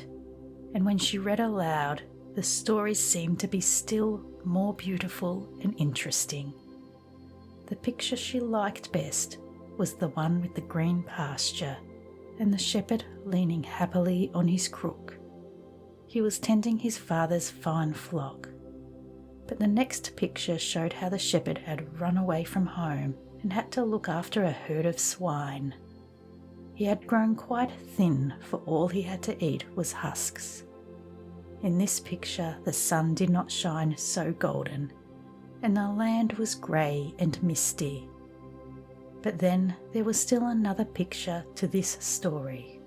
and when she read aloud, the stories seemed to be still more beautiful and interesting. The picture she liked best was the one with the green pasture and the shepherd leaning happily on his crook. He was tending his father's fine flock. But the next picture showed how the shepherd had run away from home and had to look after a herd of swine. He had grown quite thin, for all he had to eat was husks. In this picture the sun did not shine so golden, and the land was grey and misty. But then there was still another picture to this story.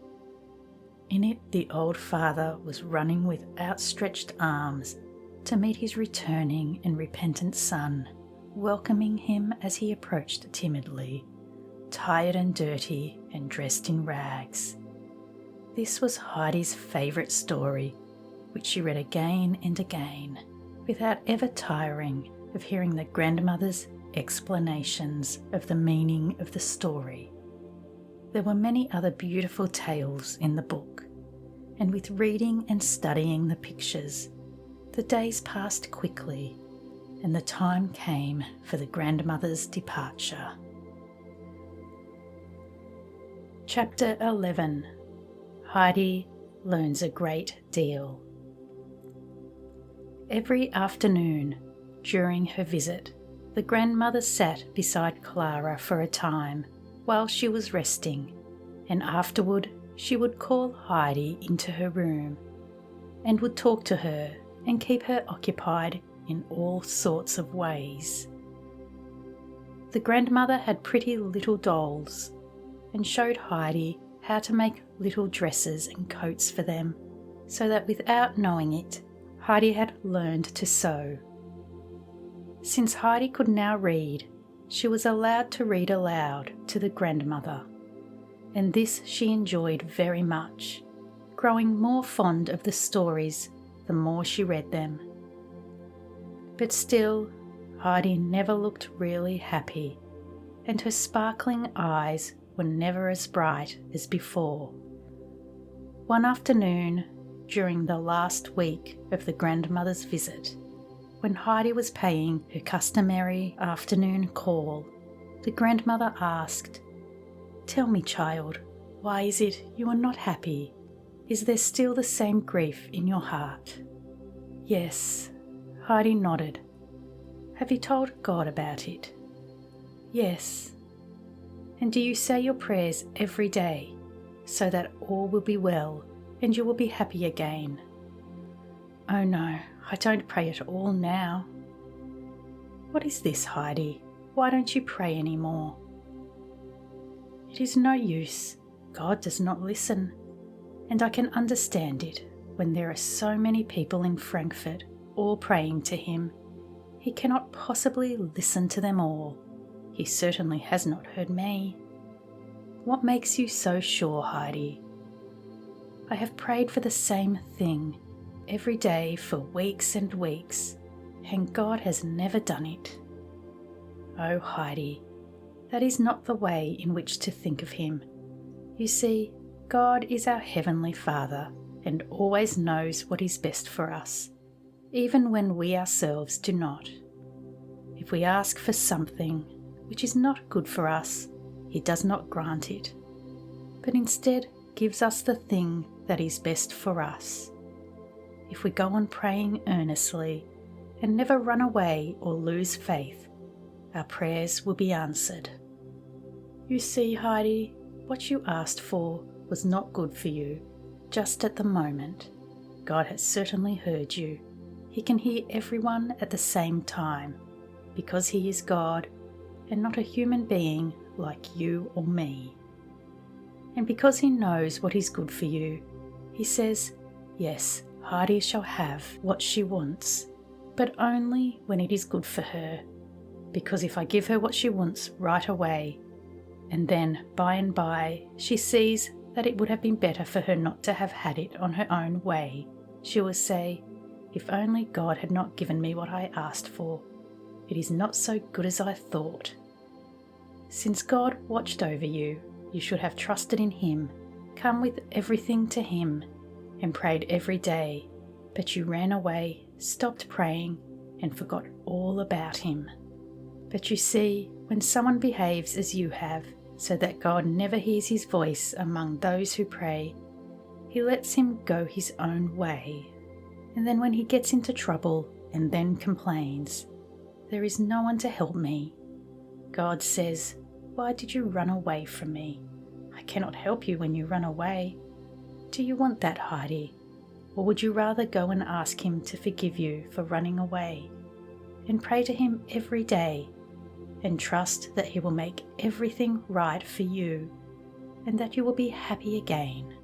In it the old father was running with outstretched arms to meet his returning and repentant son, welcoming him as he approached timidly, tired and dirty and dressed in rags. This was Heidi's favourite story, which she read again and again, without ever tiring of hearing the grandmother's explanations of the meaning of the story. There were many other beautiful tales in the book, and with reading and studying the pictures, the days passed quickly, and the time came for the grandmother's departure. Chapter 11. Heidi learns a great deal. Every afternoon during her visit, the grandmother sat beside Clara for a time while she was resting, and afterward she would call Heidi into her room and would talk to her and keep her occupied in all sorts of ways. The grandmother had pretty little dolls and showed Heidi how to make little dresses and coats for them, so that without knowing it, Heidi had learned to sew. Since Heidi could now read, she was allowed to read aloud to the grandmother, and this she enjoyed very much, growing more fond of the stories the more she read them. But still, Heidi never looked really happy, and her sparkling eyes were never as bright as before. One afternoon, during the last week of the grandmother's visit, when Heidi was paying her customary afternoon call, the grandmother asked, "Tell me, child, why is it you are not happy? Is there still the same grief in your heart?" "Yes," Heidi nodded. "Have you told God about it?" "Yes." "And do you say your prayers every day, so that all will be well and you will be happy again?" "Oh no, I don't pray at all now." "What is this, Heidi? Why don't you pray any more?" "It is no use. God does not listen, and I can understand it when there are so many people in Frankfurt all praying to him. He cannot possibly listen to them all. He certainly has not heard me." "What makes you so sure, Heidi?" "I have prayed for the same thing every day for weeks and weeks, and God has never done it." "Oh, Heidi, That is not the way in which to think of him. You see, God is our Heavenly Father and always knows what is best for us, even when we ourselves do not. If we ask for something which is not good for us, He does not grant it, but instead gives us the thing that is best for us. If we go on praying earnestly and never run away or lose faith, our prayers will be answered. You see, Heidi, what you asked for was not good for you just at the moment. God has certainly heard you. He can hear everyone at the same time because He is God and not a human being like you or me. And because He knows what is good for you, He says, yes, Heidi shall have what she wants, but only when it is good for her. Because if I give her what she wants right away, and then by and by she sees that it would have been better for her not to have had it on her own way, she will say, if only God had not given me what I asked for. It is not so good as I thought. Since God watched over you, you should have trusted in Him, come with everything to Him, and prayed every day, but you ran away, stopped praying, and forgot all about Him. But you see, when someone behaves as you have, so that God never hears his voice among those who pray, He lets him go his own way. And then when he gets into trouble and then complains, there is no one to help me, God says, why did you run away from me? I cannot help you when you run away. Do you want that, Heidi? Or would you rather go and ask Him to forgive you for running away, and pray to Him every day, and trust that He will make everything right for you, and that you will be happy again?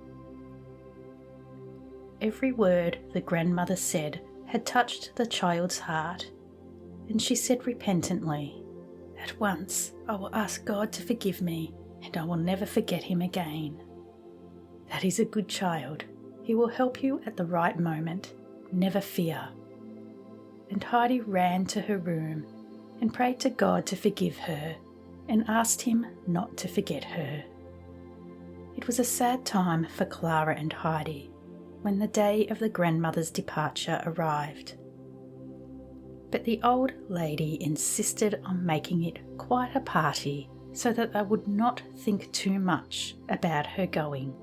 Every word the grandmother said had touched the child's heart, and she said repentantly, at once I will ask God to forgive me, and I will never forget Him again. That is a good child. He will help you at the right moment. Never fear. And Heidi ran to her room and prayed to God to forgive her and asked Him not to forget her. It was a sad time for Clara and Heidi when the day of the grandmother's departure arrived. But the old lady insisted on making it quite a party so that they would not think too much about her going.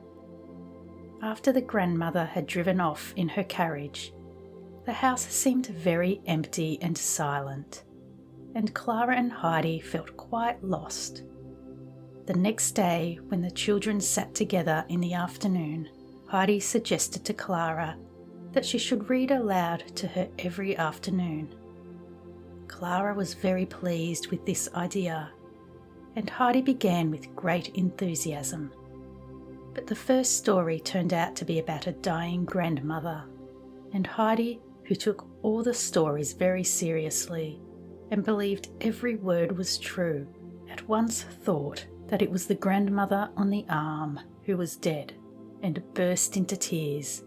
After the grandmother had driven off in her carriage, the house seemed very empty and silent, and Clara and Heidi felt quite lost. The next day, when the children sat together in the afternoon, Heidi suggested to Clara that she should read aloud to her every afternoon. Clara was very pleased with this idea, and Heidi began with great enthusiasm. But the first story turned out to be about a dying grandmother, and Heidi, who took all the stories very seriously and believed every word was true, at once thought that it was the grandmother on the arm who was dead, and burst into tears.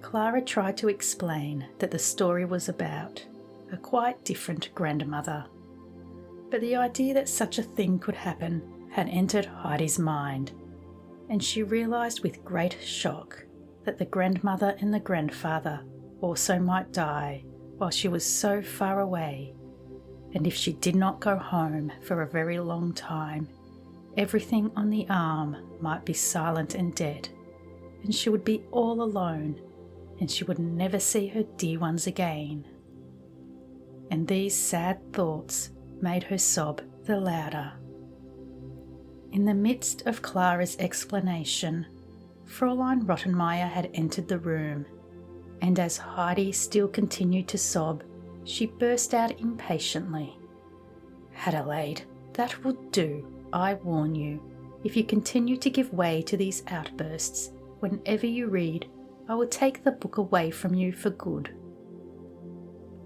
Clara tried to explain that the story was about a quite different grandmother, but the idea that such a thing could happen had entered Heidi's mind, and she realised with great shock that the grandmother and the grandfather also might die while she was so far away, and if she did not go home for a very long time, everything on the arm might be silent and dead, and she would be all alone, and she would never see her dear ones again. And these sad thoughts made her sob the louder. In the midst of Clara's explanation, Fräulein Rottenmeier had entered the room, and as Heidi still continued to sob, she burst out impatiently. Adelaide, that will do, I warn you. If you continue to give way to these outbursts, whenever you read, I will take the book away from you for good.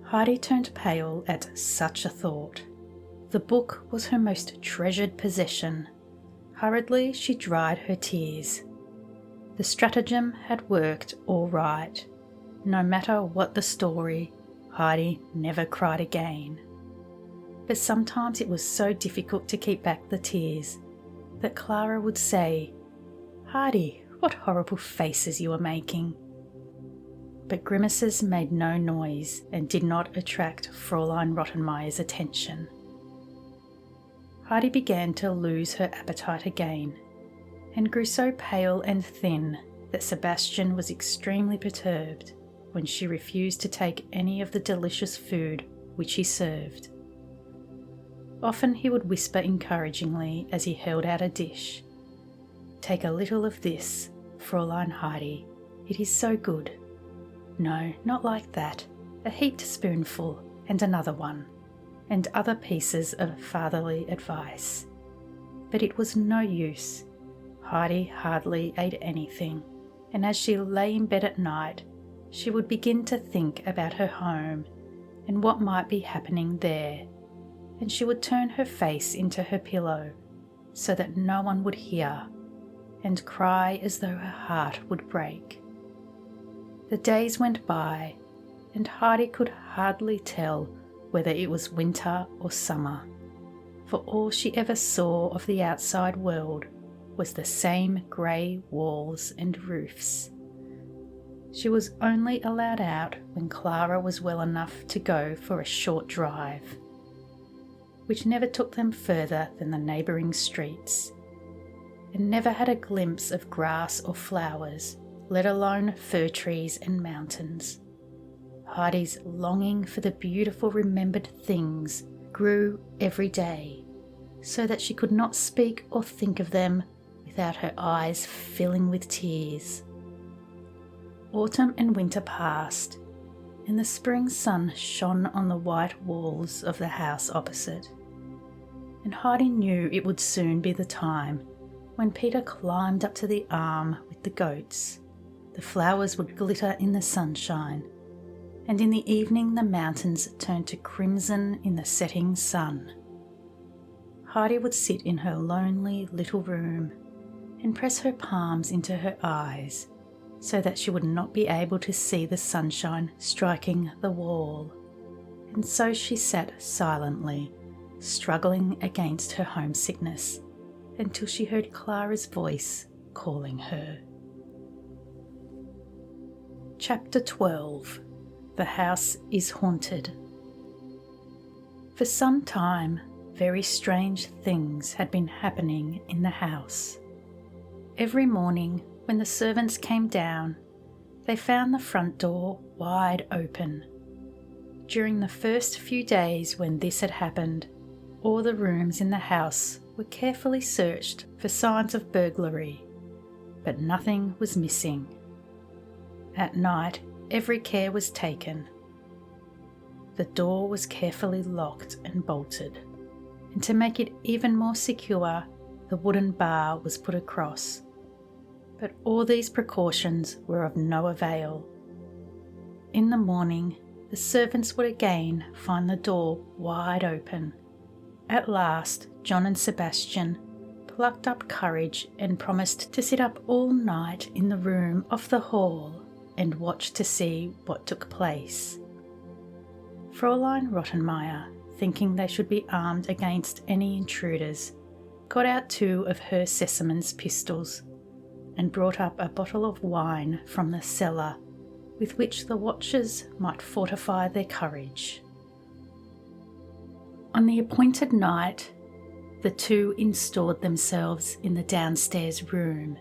Heidi turned pale at such a thought. The book was her most treasured possession. Hurriedly she dried her tears. The stratagem had worked all right. No matter what the story, Heidi never cried again. but sometimes it was so difficult to keep back the tears that Clara would say, "Heidi, what horrible faces you are making." But grimaces made no noise and did not attract Fräulein Rottenmeier's attention. Heidi began to lose her appetite again and grew so pale and thin that Sebastian was extremely perturbed when she refused to take any of the delicious food which he served. Often he would whisper encouragingly as he held out a dish, "Take a little of this, Fräulein Heidi, it is so good. No, not like that, a heaped spoonful and another one," and other pieces of fatherly advice. But it was no use. Heidi hardly ate anything, and as she lay in bed at night, she would begin to think about her home and what might be happening there, and she would turn her face into her pillow so that no one would hear, and cry as though her heart would break. The days went by, and Heidi could hardly tell whether it was winter or summer, for all she ever saw of the outside world was the same grey walls and roofs. She was only allowed out when Clara was well enough to go for a short drive, which never took them further than the neighbouring streets, and never had a glimpse of grass or flowers, let alone fir trees and mountains. Heidi's longing for the beautiful remembered things grew every day, so that she could not speak or think of them without her eyes filling with tears. Autumn and winter passed, and the spring sun shone on the white walls of the house opposite, and Heidi knew it would soon be the time when Peter climbed up to the arm with the goats. The flowers would glitter in the sunshine, and in the evening the mountains turned to crimson in the setting sun. Heidi would sit in her lonely little room and press her palms into her eyes so that she would not be able to see the sunshine striking the wall, and so she sat silently, struggling against her homesickness until she heard Clara's voice calling her. Chapter 12. The House is Haunted. For some time, very strange things had been happening in the house. Every morning, when the servants came down, they found the front door wide open. During the first few days when this had happened, all the rooms in the house were carefully searched for signs of burglary, but nothing was missing. At night, every care was taken. The door was carefully locked and bolted, and to make it even more secure, the wooden bar was put across. But all these precautions were of no avail. In the morning, the servants would again find the door wide open. At last, John and Sebastian plucked up courage and promised to sit up all night in the room off the hall and watch to see what took place. Fräulein Rottenmeier, thinking they should be armed against any intruders, got out 2 of her Sesamens pistols and brought up a bottle of wine from the cellar with which the watchers might fortify their courage. On the appointed night, the 2 installed themselves in the downstairs room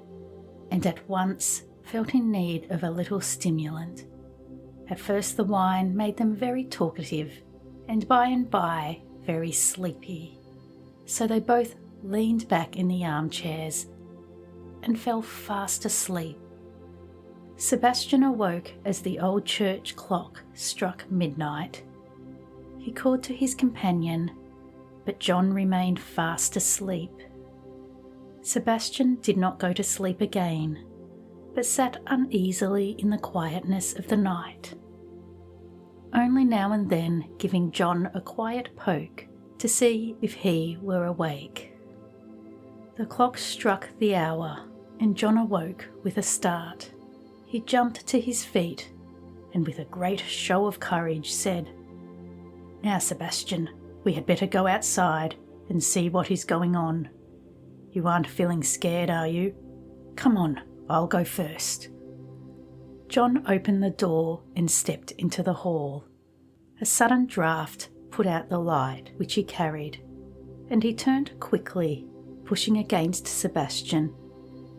and at once felt in need of a little stimulant. At first the wine made them very talkative and by very sleepy, so they both leaned back in the armchairs and fell fast asleep. Sebastian awoke as the old church clock struck midnight. He called to his companion, but John remained fast asleep. Sebastian did not go to sleep again, but sat uneasily in the quietness of the night, only now and then giving John a quiet poke to see if he were awake. The clock struck the hour, and John awoke with a start. He jumped to his feet, and with a great show of courage said, "Now, Sebastian, We had better go outside and see what is going on. You aren't feeling scared, are you? Come on, I'll go first." John opened the door and stepped into the hall. A sudden draught put out the light which he carried, and he turned quickly, pushing against Sebastian,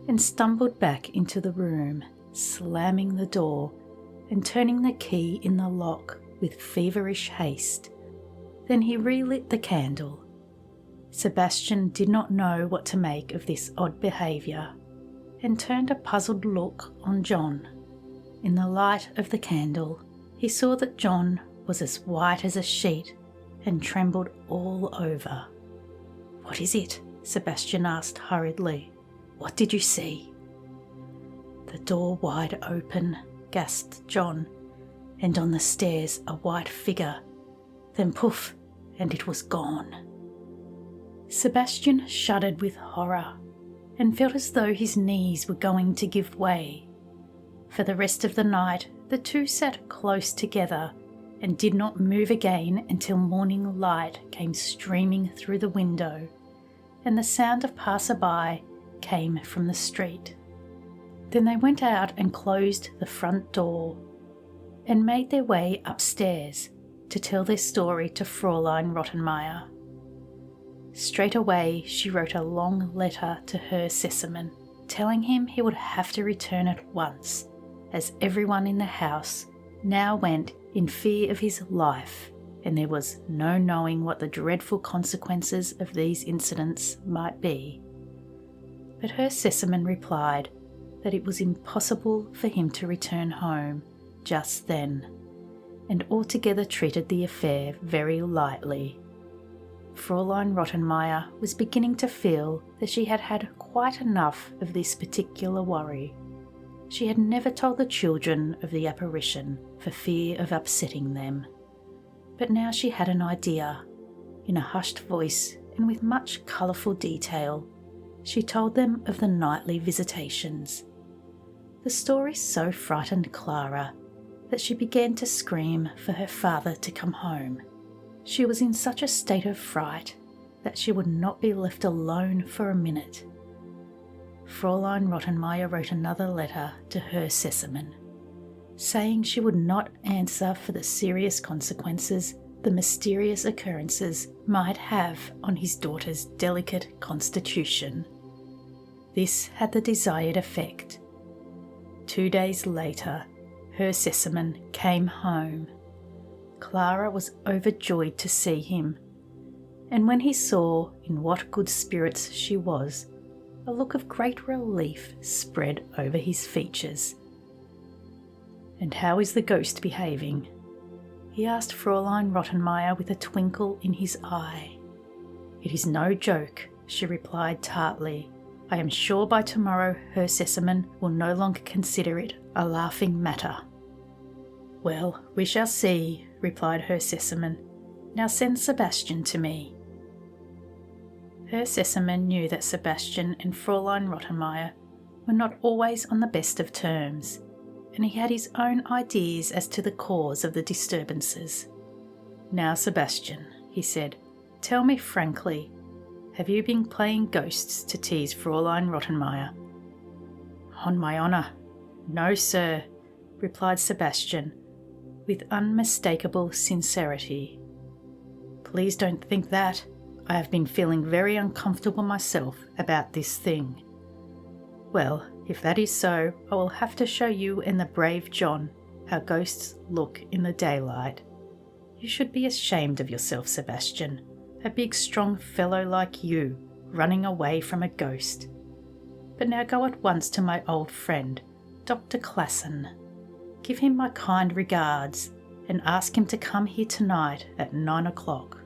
and stumbled back into the room, slamming the door and turning the key in the lock with feverish haste. Then he relit the candle. Sebastian did not know what to make of this odd behaviour, and turned a puzzled look on John. In the light of the candle, he saw that John was as white as a sheet and trembled all over. "What is it?" Sebastian asked hurriedly. "What did you see?" "The door wide open," gasped John, "and on the stairs a white figure. Then poof, and it was gone." Sebastian shuddered with horror and felt as though his knees were going to give way. For the rest of the night, the two sat close together and did not move again until morning light came streaming through the window and the sound of passer-by came from the street. Then they went out and closed the front door and made their way upstairs to tell their story to Fräulein Rottenmeier. Straight away she wrote a long letter to Herr Sesemann, telling him he would have to return at once, as everyone in the house now went in fear of his life, and there was no knowing what the dreadful consequences of these incidents might be. But Herr Sesemann replied that it was impossible for him to return home just then, and altogether treated the affair very lightly. Fräulein Rottenmeier was beginning to feel that she had had quite enough of this particular worry. She had never told the children of the apparition for fear of upsetting them. But now she had an idea. In a hushed voice and with much colourful detail, she told them of the nightly visitations. The story so frightened Clara that she began to scream for her father to come home. She was in such a state of fright that she would not be left alone for a minute. Fräulein Rottenmeier wrote another letter to Herr Sesemann, saying she would not answer for the serious consequences the mysterious occurrences might have on his daughter's delicate constitution. This had the desired effect. 2 days later, Herr Sesemann came home. Clara was overjoyed to see him, and when he saw in what good spirits she was, a look of great relief spread over his features. "And how is the ghost behaving?" he asked Fräulein Rottenmeier with a twinkle in his eye. "It is no joke," she replied tartly. "I am sure by tomorrow Herr Sesemann will no longer consider it a laughing matter." "Well, we shall see," replied Herr Sesemann. "Now send Sebastian to me." Herr Sesemann knew that Sebastian and Fräulein Rottenmeier were not always on the best of terms, and he had his own ideas as to the cause of the disturbances. "Now, Sebastian," he said, "tell me frankly, have you been playing ghosts to tease Fräulein Rottenmeier?" "On my honour, no, sir," replied Sebastian, with unmistakable sincerity. "Please don't think that. I have been feeling very uncomfortable myself about this thing." "Well, if that is so, I will have to show you and the brave John how ghosts look in the daylight. You should be ashamed of yourself, Sebastian, a big strong fellow like you, running away from a ghost. But now go at once to my old friend, Dr. Classen. Give him my kind regards, and ask him to come here tonight at 9 o'clock.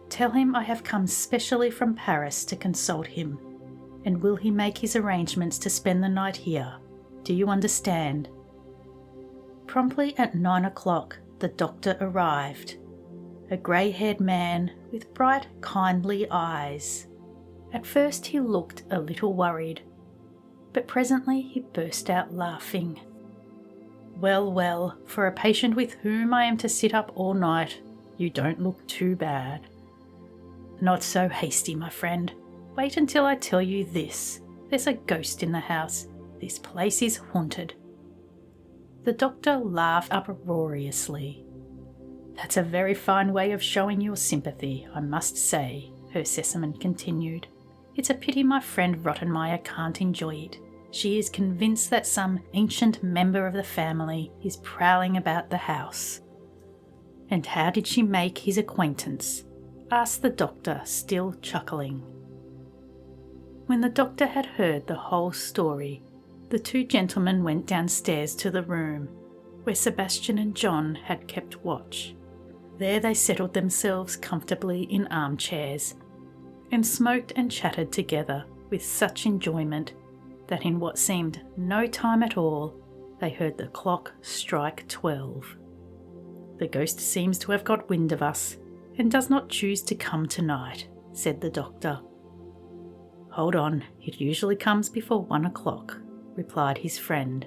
Tell him I have come specially from Paris to consult him, and will he make his arrangements to spend the night here? Do you understand?" Promptly at 9 o'clock the doctor arrived, a grey-haired man with bright, kindly eyes. At first he looked a little worried, but presently he burst out laughing. "Well, well, for a patient with whom I am to sit up all night, you don't look too bad. Not so hasty, my friend. Wait until I tell you this. There's a ghost in the house. This place is haunted." The doctor laughed uproariously. "That's a very fine way of showing your sympathy, I must say," Her Sesamon continued. "It's a pity my friend Rottenmeier can't enjoy it. She is convinced that some ancient member of the family is prowling about the house." "And how did she make his acquaintance?" asked the doctor, still chuckling. When the doctor had heard the whole story, the two gentlemen went downstairs to the room where Sebastian and John had kept watch. There they settled themselves comfortably in armchairs and smoked and chatted together with such enjoyment that in what seemed no time at all, they heard the clock strike 12. "The ghost seems to have got wind of us and does not choose to come tonight," said the doctor. "Hold on, it usually comes before 1 o'clock, replied his friend.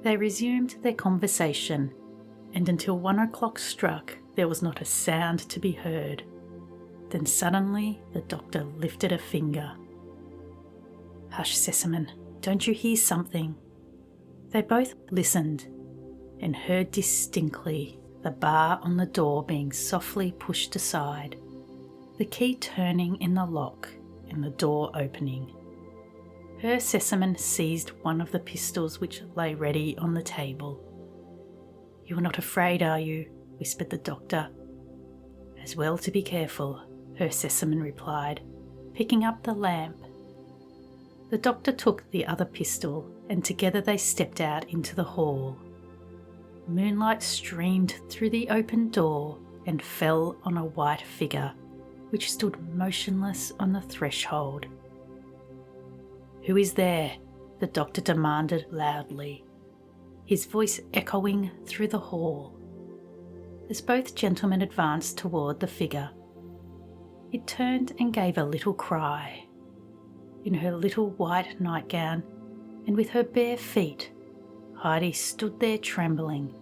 They resumed their conversation, and until 1 o'clock struck there was not a sound to be heard. Then suddenly the doctor lifted a finger. "Hush, Sesamon, don't you hear something?" They both listened and heard distinctly the bar on the door being softly pushed aside, the key turning in the lock and the door opening. Her Sesamon seized one of the pistols which lay ready on the table. "You are not afraid, are you?" whispered the doctor. "As well to be careful," Her Sesamon replied, picking up the lamp. The doctor took the other pistol, and together they stepped out into the hall. Moonlight streamed through the open door and fell on a white figure which stood motionless on the threshold. "Who is there?" the doctor demanded loudly, his voice echoing through the hall. As both gentlemen advanced toward the figure, it turned and gave a little cry. In her little white nightgown and with her bare feet, Heidi stood there trembling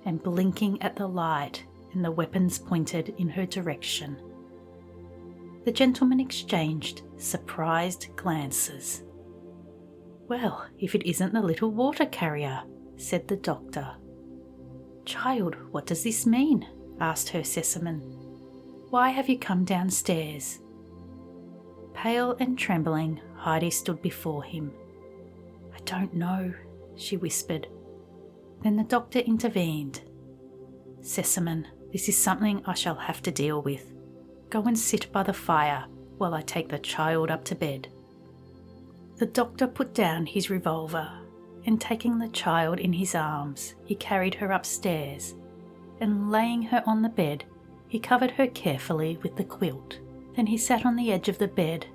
and blinking at the light and the weapons pointed in her direction. The gentlemen exchanged surprised glances. "Well, if it isn't the little water carrier," said the doctor. "Child, what does this mean?" asked Her Sesamon. "Why have you come downstairs?" Pale and trembling, Heidi stood before him. "I don't know," she whispered. Then the doctor intervened. "Sesamon, this is something I shall have to deal with. Go and sit by the fire while I take the child up to bed." The doctor put down his revolver, and taking the child in his arms, he carried her upstairs, and laying her on the bed, he covered her carefully with the quilt. Then he sat on the edge of the bed,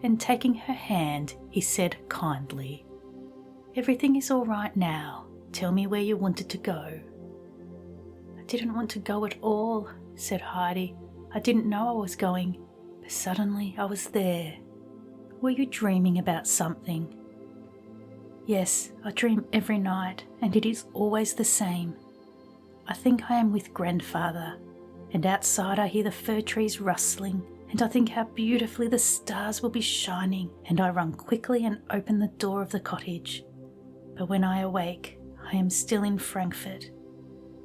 and taking her hand, he said kindly, "Everything is all right now. Tell me where you wanted to go." "I didn't want to go at all," said Heidi. "I didn't know I was going, but suddenly I was there." "Were you dreaming about something?" "Yes, I dream every night, and it is always the same. I think I am with grandfather, and outside I hear the fir trees rustling, and I think how beautifully the stars will be shining, and I run quickly and open the door of the cottage. But when I awake, I am still in Frankfurt."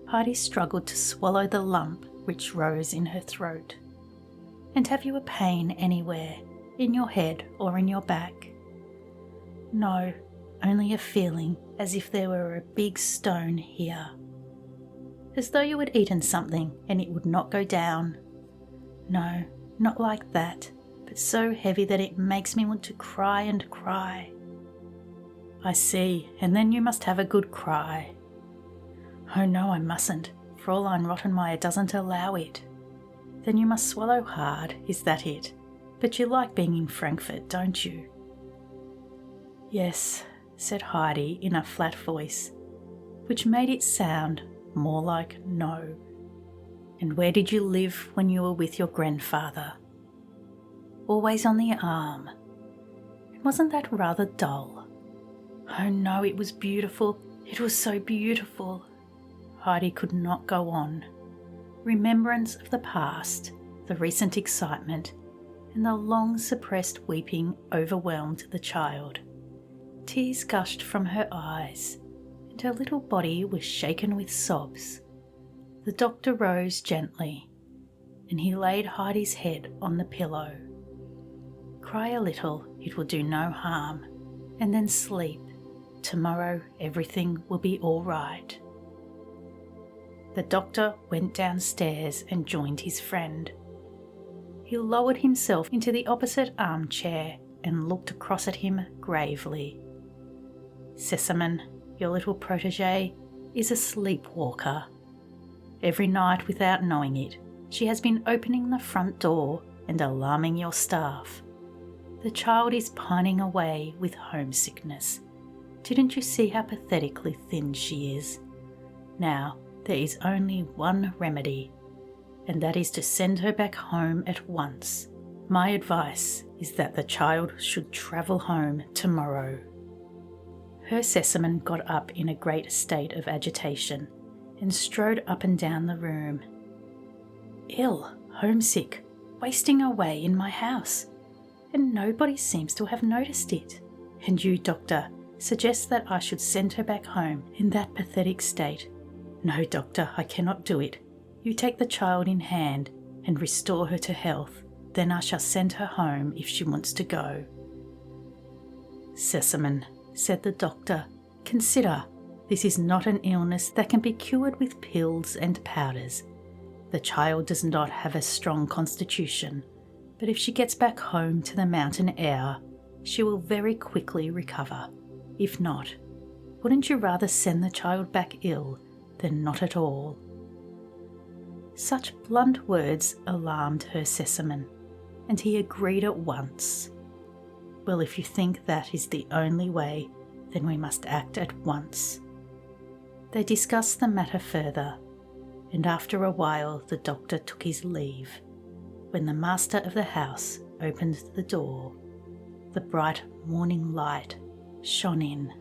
Heidi struggled to swallow the lump which rose in her throat. "And have you a pain anywhere, in your head or in your back?" "No, only a feeling as if there were a big stone here." "As though you had eaten something and it would not go down?" "No, not like that, but so heavy that it makes me want to cry and cry." "I see, and then you must have a good cry." "Oh no, I mustn't. Fräulein Rottenmeier doesn't allow it." "Then you must swallow hard, is that it? But you like being in Frankfurt, don't you?" "Yes," said Heidi in a flat voice, which made it sound more like no. "And where did you live when you were with your grandfather?" "Always on the arm." "And wasn't that rather dull?" "Oh no, it was beautiful. It was so beautiful." Heidi could not go on. Remembrance of the past The recent excitement and the long suppressed weeping overwhelmed the child. Tears gushed from her eyes, and her little body was shaken with sobs. The doctor rose gently, and he laid Heidi's head on the pillow. "Cry a little, it will do no harm, and then sleep. Tomorrow everything will be all right." The doctor went downstairs and joined his friend. He lowered himself into the opposite armchair and looked across at him gravely. "Sesamon, your little protégée, is a sleepwalker. Every night, without knowing it, she has been opening the front door and alarming your staff. The child is pining away with homesickness. Didn't you see how pathetically thin she is? Now, there is only one remedy, and that is to send her back home at once. My advice is that the child should travel home tomorrow." Her Sesamon got up in a great state of agitation and strode up and down the room. "Ill, homesick, wasting away in my house, and nobody seems to have noticed it. And you, doctor, suggest that I should send her back home in that pathetic state. No, doctor, I cannot do it. You take the child in hand and restore her to health. Then I shall send her home if she wants to go." "Sesamon," said the doctor, "consider, this is not an illness that can be cured with pills and powders. The child does not have a strong constitution, but if she gets back home to the mountain air, she will very quickly recover. If not, wouldn't you rather send the child back ill than not at all?" Such blunt words alarmed her Sesamon, and he agreed at once. "Well, if you think that is the only way, then we must act at once." They discussed the matter further, and after a while the doctor took his leave. When the master of the house opened the door, the bright morning light shone in.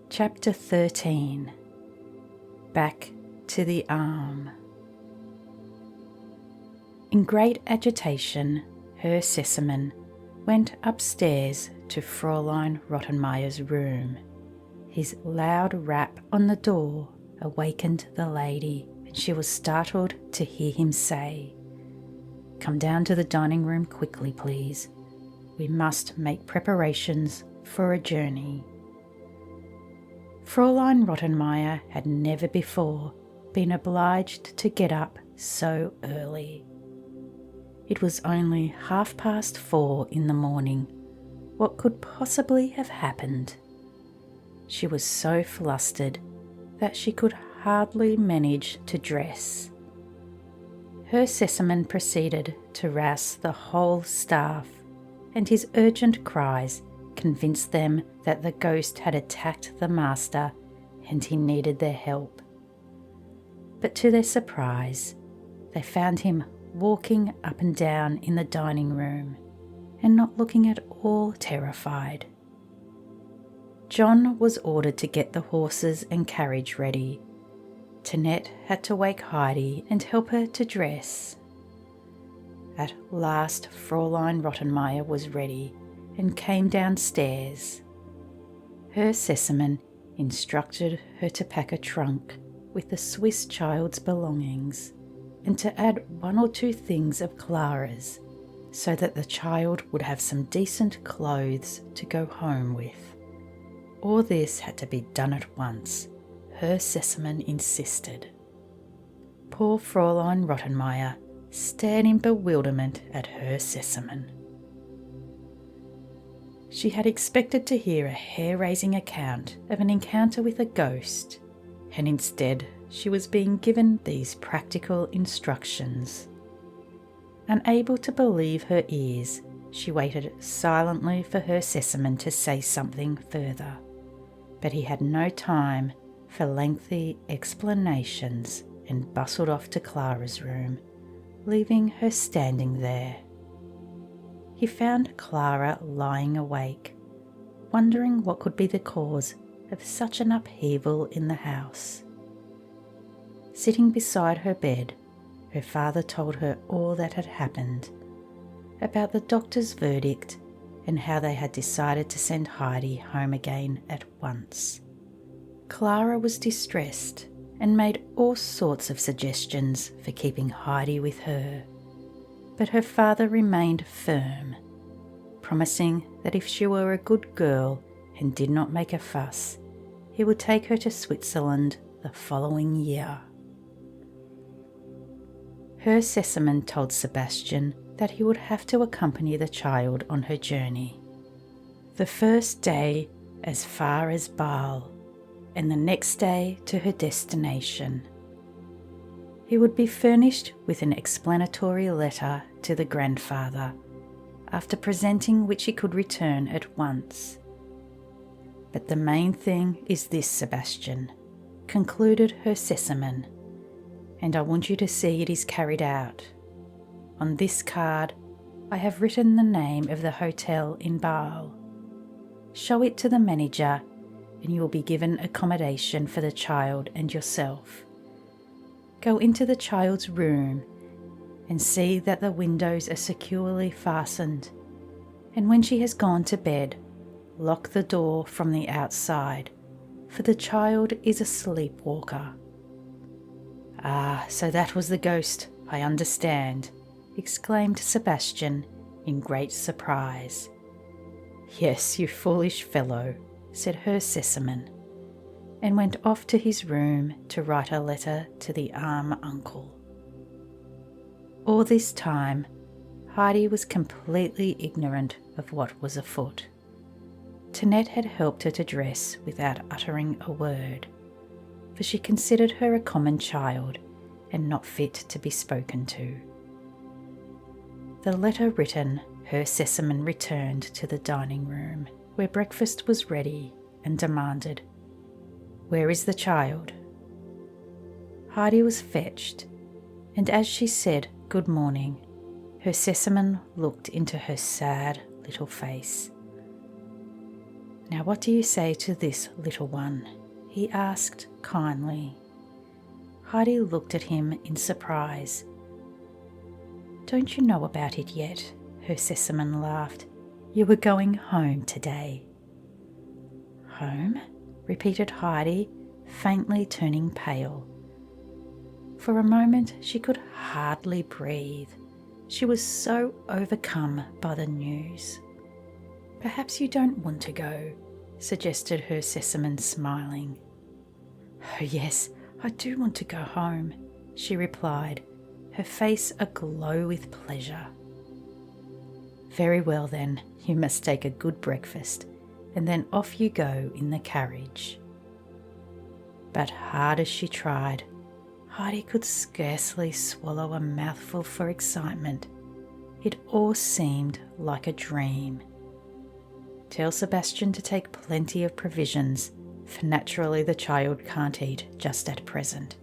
Chapter 13. Back to the arm. In great agitation, her Sesamon went upstairs to Fräulein Rottenmeier's room. His loud rap on the door awakened the lady, and she was startled to hear him say, "Come down to the dining room quickly, please. We must make preparations for a journey." Fräulein Rottenmeier had never before been obliged to get up so early. It was only 4:30 in the morning. What could possibly have happened? She was so flustered that she could hardly manage to dress. Her Sesamon proceeded to rouse the whole staff, and his urgent cries convinced them that the ghost had attacked the master and he needed their help. But to their surprise, they found him walking up and down in the dining room and not looking at all terrified. John was ordered to get the horses and carriage ready. Tinette had to wake Heidi and help her to dress. At last Fräulein Rottenmeier was ready and came downstairs. Her Sesamon instructed her to pack a trunk with the Swiss child's belongings and to add 1 or 2 things of Clara's, so that the child would have some decent clothes to go home with. All this had to be done at once. Her Sesamon insisted. Poor Fräulein Rottenmeier stared in bewilderment at her Sesamon. She had expected to hear a hair-raising account of an encounter with a ghost, and instead she was being given these practical instructions. Unable to believe her ears, she waited silently for her Sesamon to say something further, but he had no time for lengthy explanations and bustled off to Clara's room, leaving her standing there. He found Clara lying awake, wondering what could be the cause of such an upheaval in the house. Sitting beside her bed her father told her all that had happened, about the doctor's verdict and how they had decided to send Heidi home again at once. Clara was distressed and made all sorts of suggestions for keeping Heidi with her, but her father remained firm, promising that if she were a good girl and did not make a fuss, he would take her to Switzerland the following year. Herr Sesemann told Sebastian that he would have to accompany the child on her journey. The first day as far as Basel, and the next day to her destination. He would be furnished with an explanatory letter to the grandfather, after presenting which he could return at once. But the main thing is this, Sebastian, concluded Herr Sesemann, and I want you to see it is carried out. On this card, I have written the name of the hotel in Basel. Show it to the manager and you will be given accommodation for the child and yourself. Go into the child's room and see that the windows are securely fastened, and when she has gone to bed, lock the door from the outside, for the child is a sleepwalker. Ah, so that was the ghost, I understand, exclaimed Sebastian in great surprise. Yes, you foolish fellow, said Herr Sesemann, and went off to his room to write a letter to the arm uncle. All this time, Heidi was completely ignorant of what was afoot. Tinette had helped her to dress without uttering a word, for she considered her a common child and not fit to be spoken to. The letter written, Herr Sesemann returned to the dining room, where breakfast was ready, and demanded, "Where is the child?" Heidi was fetched, and as she said good morning, Herr Sesemann looked into her sad little face. "Now what do you say to this, little one?" he asked kindly. Heidi looked at him in surprise. "Don't you know about it yet?" Herr Sesemann laughed. "You were going home today." "Home?" repeated Heidi, faintly turning pale. For a moment she could hardly breathe. She was so overcome by the news. "Perhaps you don't want to go," suggested Herr Sesemann, smiling. "Oh yes, I do want to go home," she replied, her face aglow with pleasure. "Very well then, you must take a good breakfast, and then off you go in the carriage." But hard as she tried, Heidi could scarcely swallow a mouthful for excitement. It all seemed like a dream. "Tell Sebastian to take plenty of provisions, for naturally the child can't eat just at present,"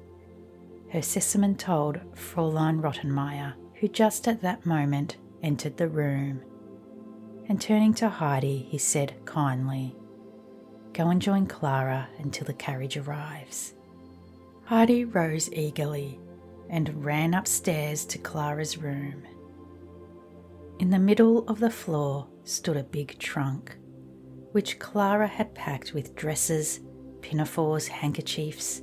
Herr Sesemann told Fräulein Rottenmeier, who just at that moment entered the room. And turning to Heidi, he said kindly, "Go and join Clara until the carriage arrives." Heidi rose eagerly and ran upstairs to Clara's room. In the middle of the floor stood a big trunk, which Clara had packed with dresses, pinafores, handkerchiefs,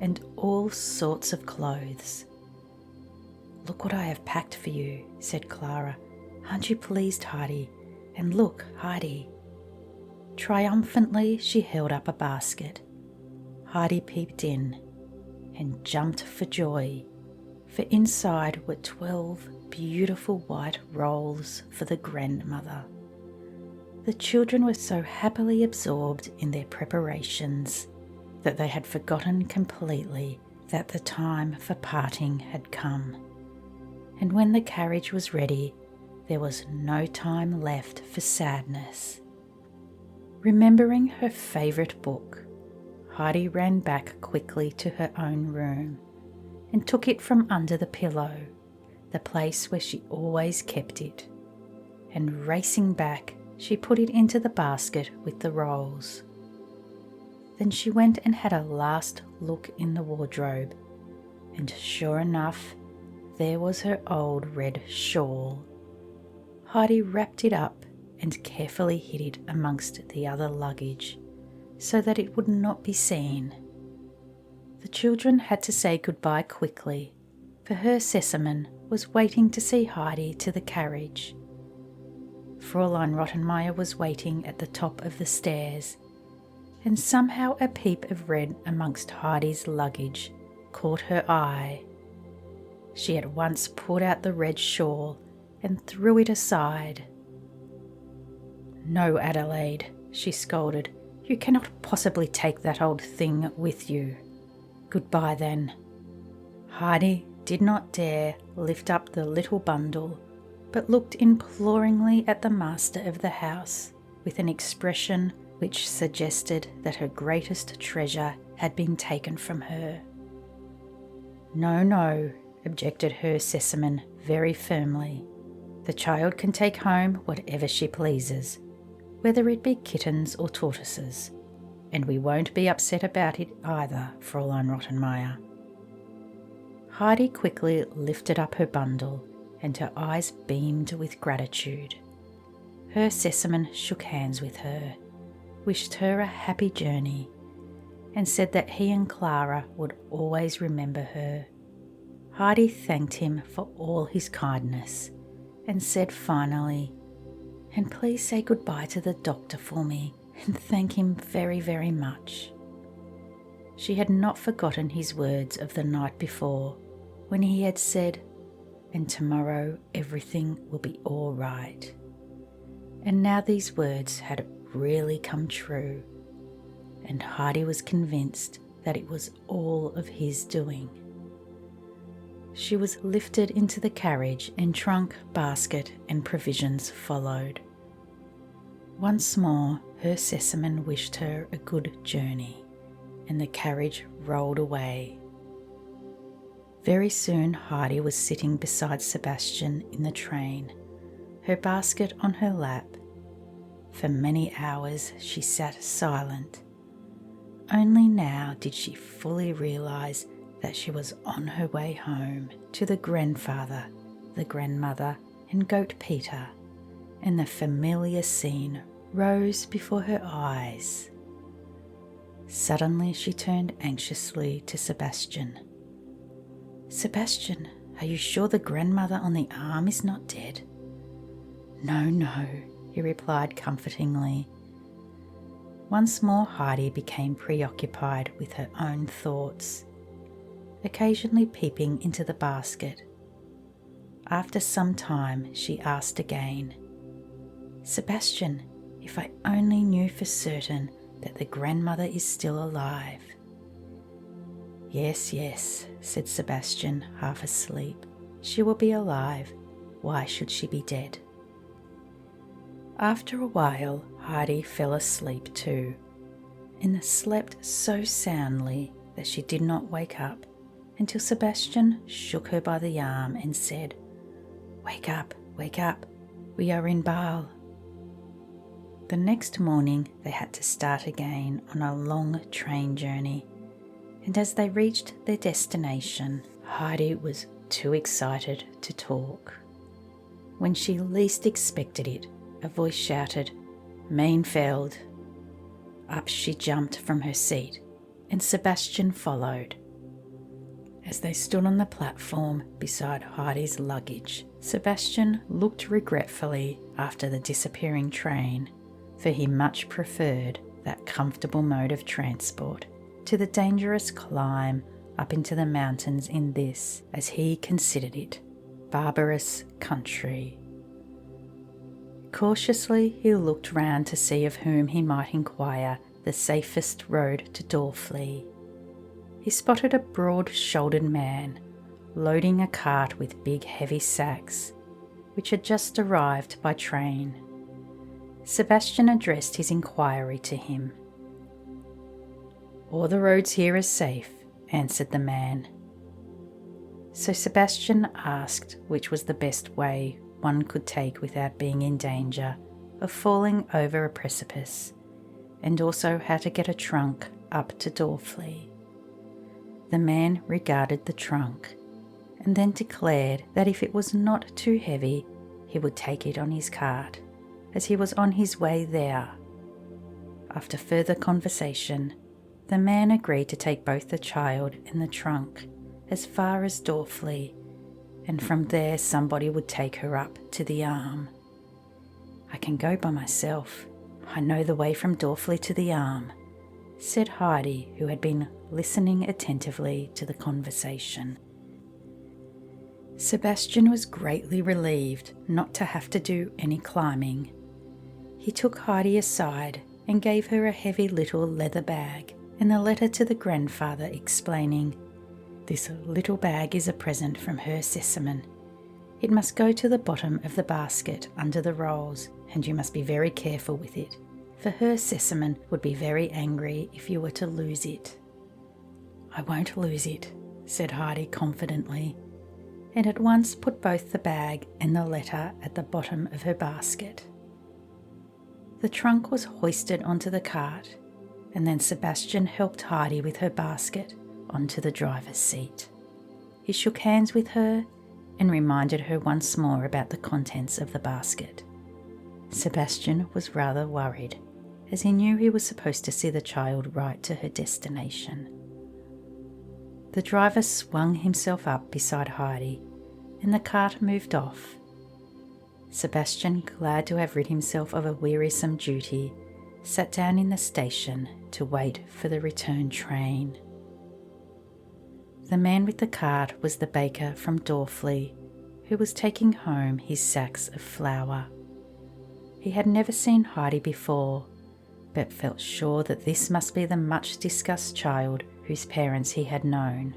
and all sorts of clothes. "Look what I have packed for you," said Clara. "Aren't you pleased, Heidi? And look, Heidi." Triumphantly she held up a basket. Heidi peeped in and jumped for joy, for inside were 12 beautiful white rolls for the grandmother. The children were so happily absorbed in their preparations that they had forgotten completely that the time for parting had come. And when the carriage was ready, there was no time left for sadness. Remembering her favourite book, Heidi ran back quickly to her own room and took it from under the pillow, the place where she always kept it, and racing back, she put it into the basket with the rolls. Then she went and had a last look in the wardrobe, and sure enough, there was her old red shawl. Heidi wrapped it up and carefully hid it amongst the other luggage so that it would not be seen. The children had to say goodbye quickly, for Herr Sesemann was waiting to see Heidi to the carriage. Fräulein Rottenmeier was waiting at the top of the stairs, and somehow a peep of red amongst Heidi's luggage caught her eye. She at once pulled out the red shawl and threw it aside. "No, Adelaide," she scolded. "You cannot possibly take that old thing with you. Goodbye then." Heidi did not dare lift up the little bundle, but looked imploringly at the master of the house with an expression which suggested that her greatest treasure had been taken from her. "No, no," objected Herr Sesemann very firmly. "The child can take home whatever she pleases, whether it be kittens or tortoises, and we won't be upset about it either, Fräulein Rottenmeier." Heidi quickly lifted up her bundle, and her eyes beamed with gratitude. Herr Sesemann shook hands with her, wished her a happy journey, and said that he and Clara would always remember her. Heidi thanked him for all his kindness and said finally, "And please say goodbye to the doctor for me and thank him very, very much." She had not forgotten his words of the night before when he had said, "And tomorrow everything will be all right." And now these words had really come true, and Heidi was convinced that it was all of his doing. She was lifted into the carriage, and trunk, basket and provisions followed. Once more Herr Sesemann wished her a good journey, and the carriage rolled away. Very soon Heidi was sitting beside Sebastian in the train, her basket on her lap. For many hours she sat silent. Only now did she fully realise that she was on her way home to the grandfather, the grandmother and goat Peter, and the familiar scene rose before her eyes. Suddenly she turned anxiously to Sebastian. "Sebastian, are you sure the grandmother on the arm is not dead?" "No, no," he replied comfortingly. Once more Heidi became preoccupied with her own thoughts, occasionally peeping into the basket. After some time she asked again, "Sebastian, if I only knew for certain that the grandmother is still alive." "Yes, yes," said Sebastian, half asleep. "She will be alive. Why should she be dead?" After a while, Heidi fell asleep too, and slept so soundly that she did not wake up until Sebastian shook her by the arm and said, wake up, we are in Bâle." The next morning they had to start again on a long train journey, and as they reached their destination, Heidi was too excited to talk. When she least expected it, a voice shouted, "Mainfeld!" Up she jumped from her seat, and Sebastian followed. As they stood on the platform beside Heidi's luggage, Sebastian looked regretfully after the disappearing train, for he much preferred that comfortable mode of transport to the dangerous climb up into the mountains in this, as he considered it, barbarous country. Cautiously he looked round to see of whom he might inquire the safest road to Dorfli. He spotted a broad-shouldered man loading a cart with big heavy sacks, which had just arrived by train. Sebastian addressed his inquiry to him. "All the roads here are safe," answered the man. So Sebastian asked which was the best way one could take without being in danger of falling over a precipice, and also how to get a trunk up to Dorfli. The man regarded the trunk, and then declared that if it was not too heavy, he would take it on his cart, as he was on his way there. After further conversation, the man agreed to take both the child and the trunk as far as Dorfli, and from there somebody would take her up to the Arm. "I can go by myself. I know the way from Dorfli to the Arm," said Heidi, who had been listening attentively to the conversation. Sebastian was greatly relieved not to have to do any climbing. He took Heidi aside and gave her a heavy little leather bag and a letter to the grandfather explaining, "This little bag is a present from Herr Sesemann. It must go to the bottom of the basket under the rolls, and you must be very careful with it, for Herr Sesemann would be very angry if you were to lose it." "I won't lose it," said Heidi confidently, and at once put both the bag and the letter at the bottom of her basket. The trunk was hoisted onto the cart, and then Sebastian helped Heidi with her basket onto the driver's seat. He shook hands with her and reminded her once more about the contents of the basket. Sebastian was rather worried, as he knew he was supposed to see the child right to her destination. The driver swung himself up beside Heidi, and the cart moved off. Sebastian, glad to have rid himself of a wearisome duty, sat down in the station to wait for the return train. The man with the cart was the baker from Dorfli, who was taking home his sacks of flour. He had never seen Heidi before, but felt sure that this must be the much-discussed child whose parents he had known.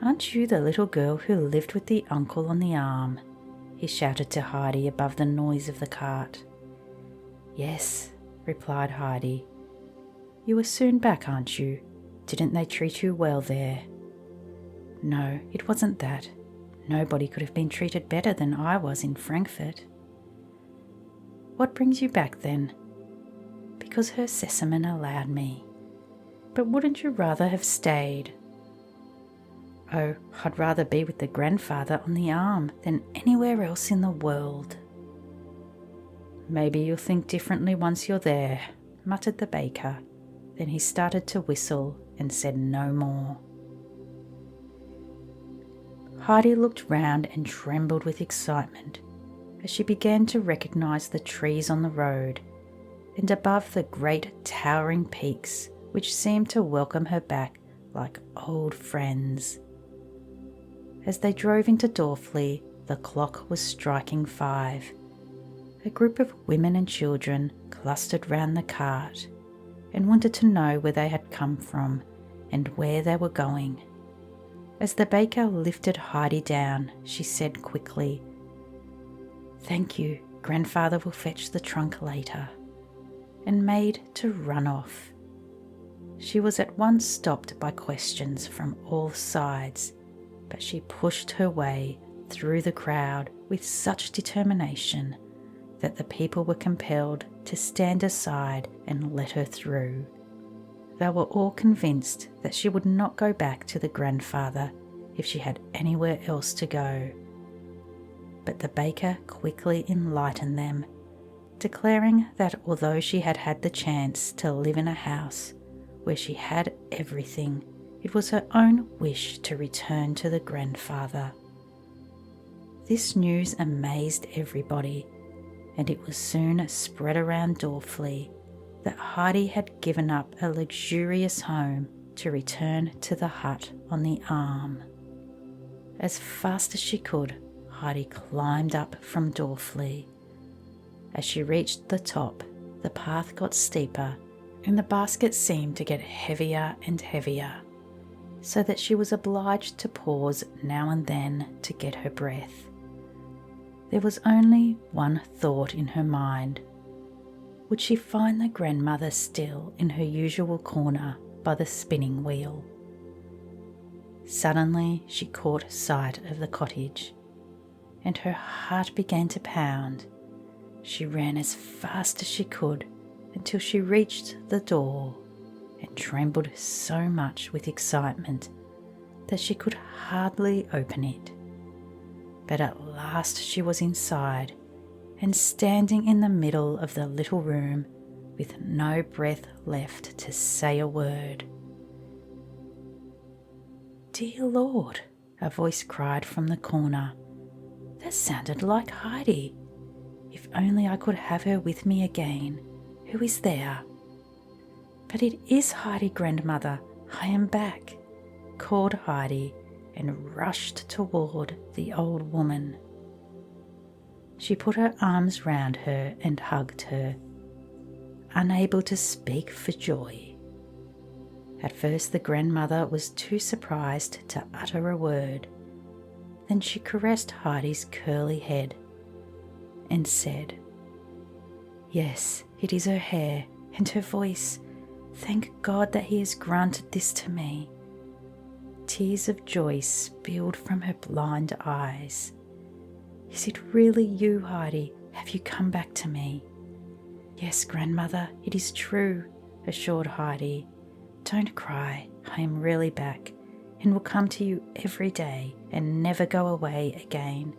"Aren't you the little girl who lived with the uncle on the Arm?" he shouted to Heidi above the noise of the cart. "Yes," replied Heidi. "You are soon back, aren't you? Didn't they treat you well there?" "No, it wasn't that. Nobody could have been treated better than I was in Frankfurt." "What brings you back then?" "Because Herr Sesemann allowed me." "But wouldn't you rather have stayed?" "Oh, I'd rather be with the grandfather on the Arm than anywhere else in the world." "Maybe you'll think differently once you're there," muttered the baker. Then he started to whistle and said no more. Heidi looked round and trembled with excitement as she began to recognise the trees on the road, and above the great towering peaks which seemed to welcome her back like old friends. As they drove into Dorfli, the clock was striking 5. A group of women and children clustered round the cart and wanted to know where they had come from and where they were going. As the baker lifted Heidi down, she said quickly, "Thank you, grandfather will fetch the trunk later," and made to run off. She was at once stopped by questions from all sides, but she pushed her way through the crowd with such determination that the people were compelled to stand aside and let her through. They were all convinced that she would not go back to the grandfather if she had anywhere else to go. But the baker quickly enlightened them, declaring that although she had had the chance to live in a house where she had everything, it was her own wish to return to the grandfather. This news amazed everybody, and it was soon spread around Dorfli that Heidi had given up a luxurious home to return to the hut on the Arm. As fast as she could, Heidi climbed up from Dorfli. As she reached the top, the path got steeper, and the basket seemed to get heavier and heavier, so that she was obliged to pause now and then to get her breath. There was only one thought in her mind. Would she find the grandmother still in her usual corner by the spinning wheel? Suddenly she caught sight of the cottage, and her heart began to pound. She ran as fast as she could until she reached the door, and trembled so much with excitement that she could hardly open it. But at last she was inside and standing in the middle of the little room with no breath left to say a word. "Dear Lord," a voice cried from the corner. "That sounded like Heidi. If only I could have her with me again. Who is there?" "But it is Heidi, grandmother. I am back," called Heidi and rushed toward the old woman. She put her arms round her and hugged her, unable to speak for joy. At first the grandmother was too surprised to utter a word. Then she caressed Heidi's curly head and said, "Yes, it is her hair and her voice. Thank God that He has granted this to me." Tears of joy spilled from her blind eyes. "Is it really you, Heidi? Have you come back to me?" "Yes, grandmother, it is true," assured Heidi. "Don't cry, I am really back and will come to you every day and never go away again.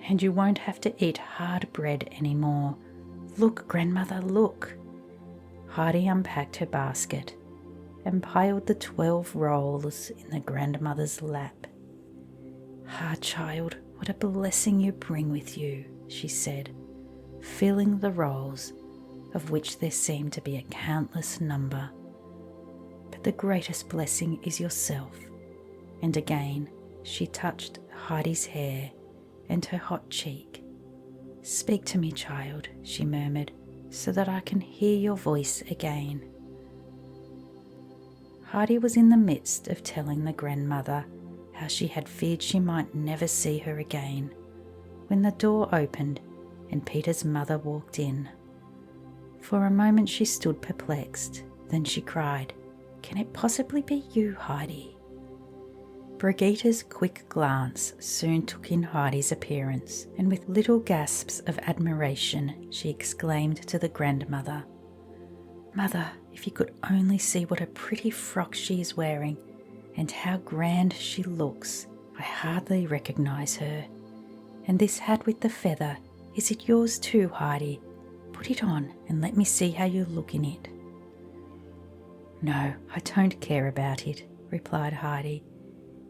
And you won't have to eat hard bread anymore. Look, grandmother, look." Heidi unpacked her basket and piled the 12 rolls in the grandmother's lap. "Ah, child, what a blessing you bring with you," she said, filling the rolls, of which there seemed to be a countless number. "But the greatest blessing is yourself." And again she touched Heidi's hair and her hot cheek. "Speak to me, child," she murmured, "so that I can hear your voice again." Heidi was in the midst of telling the grandmother how she had feared she might never see her again, when the door opened and Peter's mother walked in. For a moment she stood perplexed, then she cried, "Can it possibly be you, Heidi?" Brigitte's quick glance soon took in Heidi's appearance, and with little gasps of admiration she exclaimed to the grandmother, "Mother, if you could only see what a pretty frock she is wearing, and how grand she looks. I hardly recognise her. And this hat with the feather, is it yours too, Heidi? Put it on and let me see how you look in it." "No, I don't care about it," replied Heidi.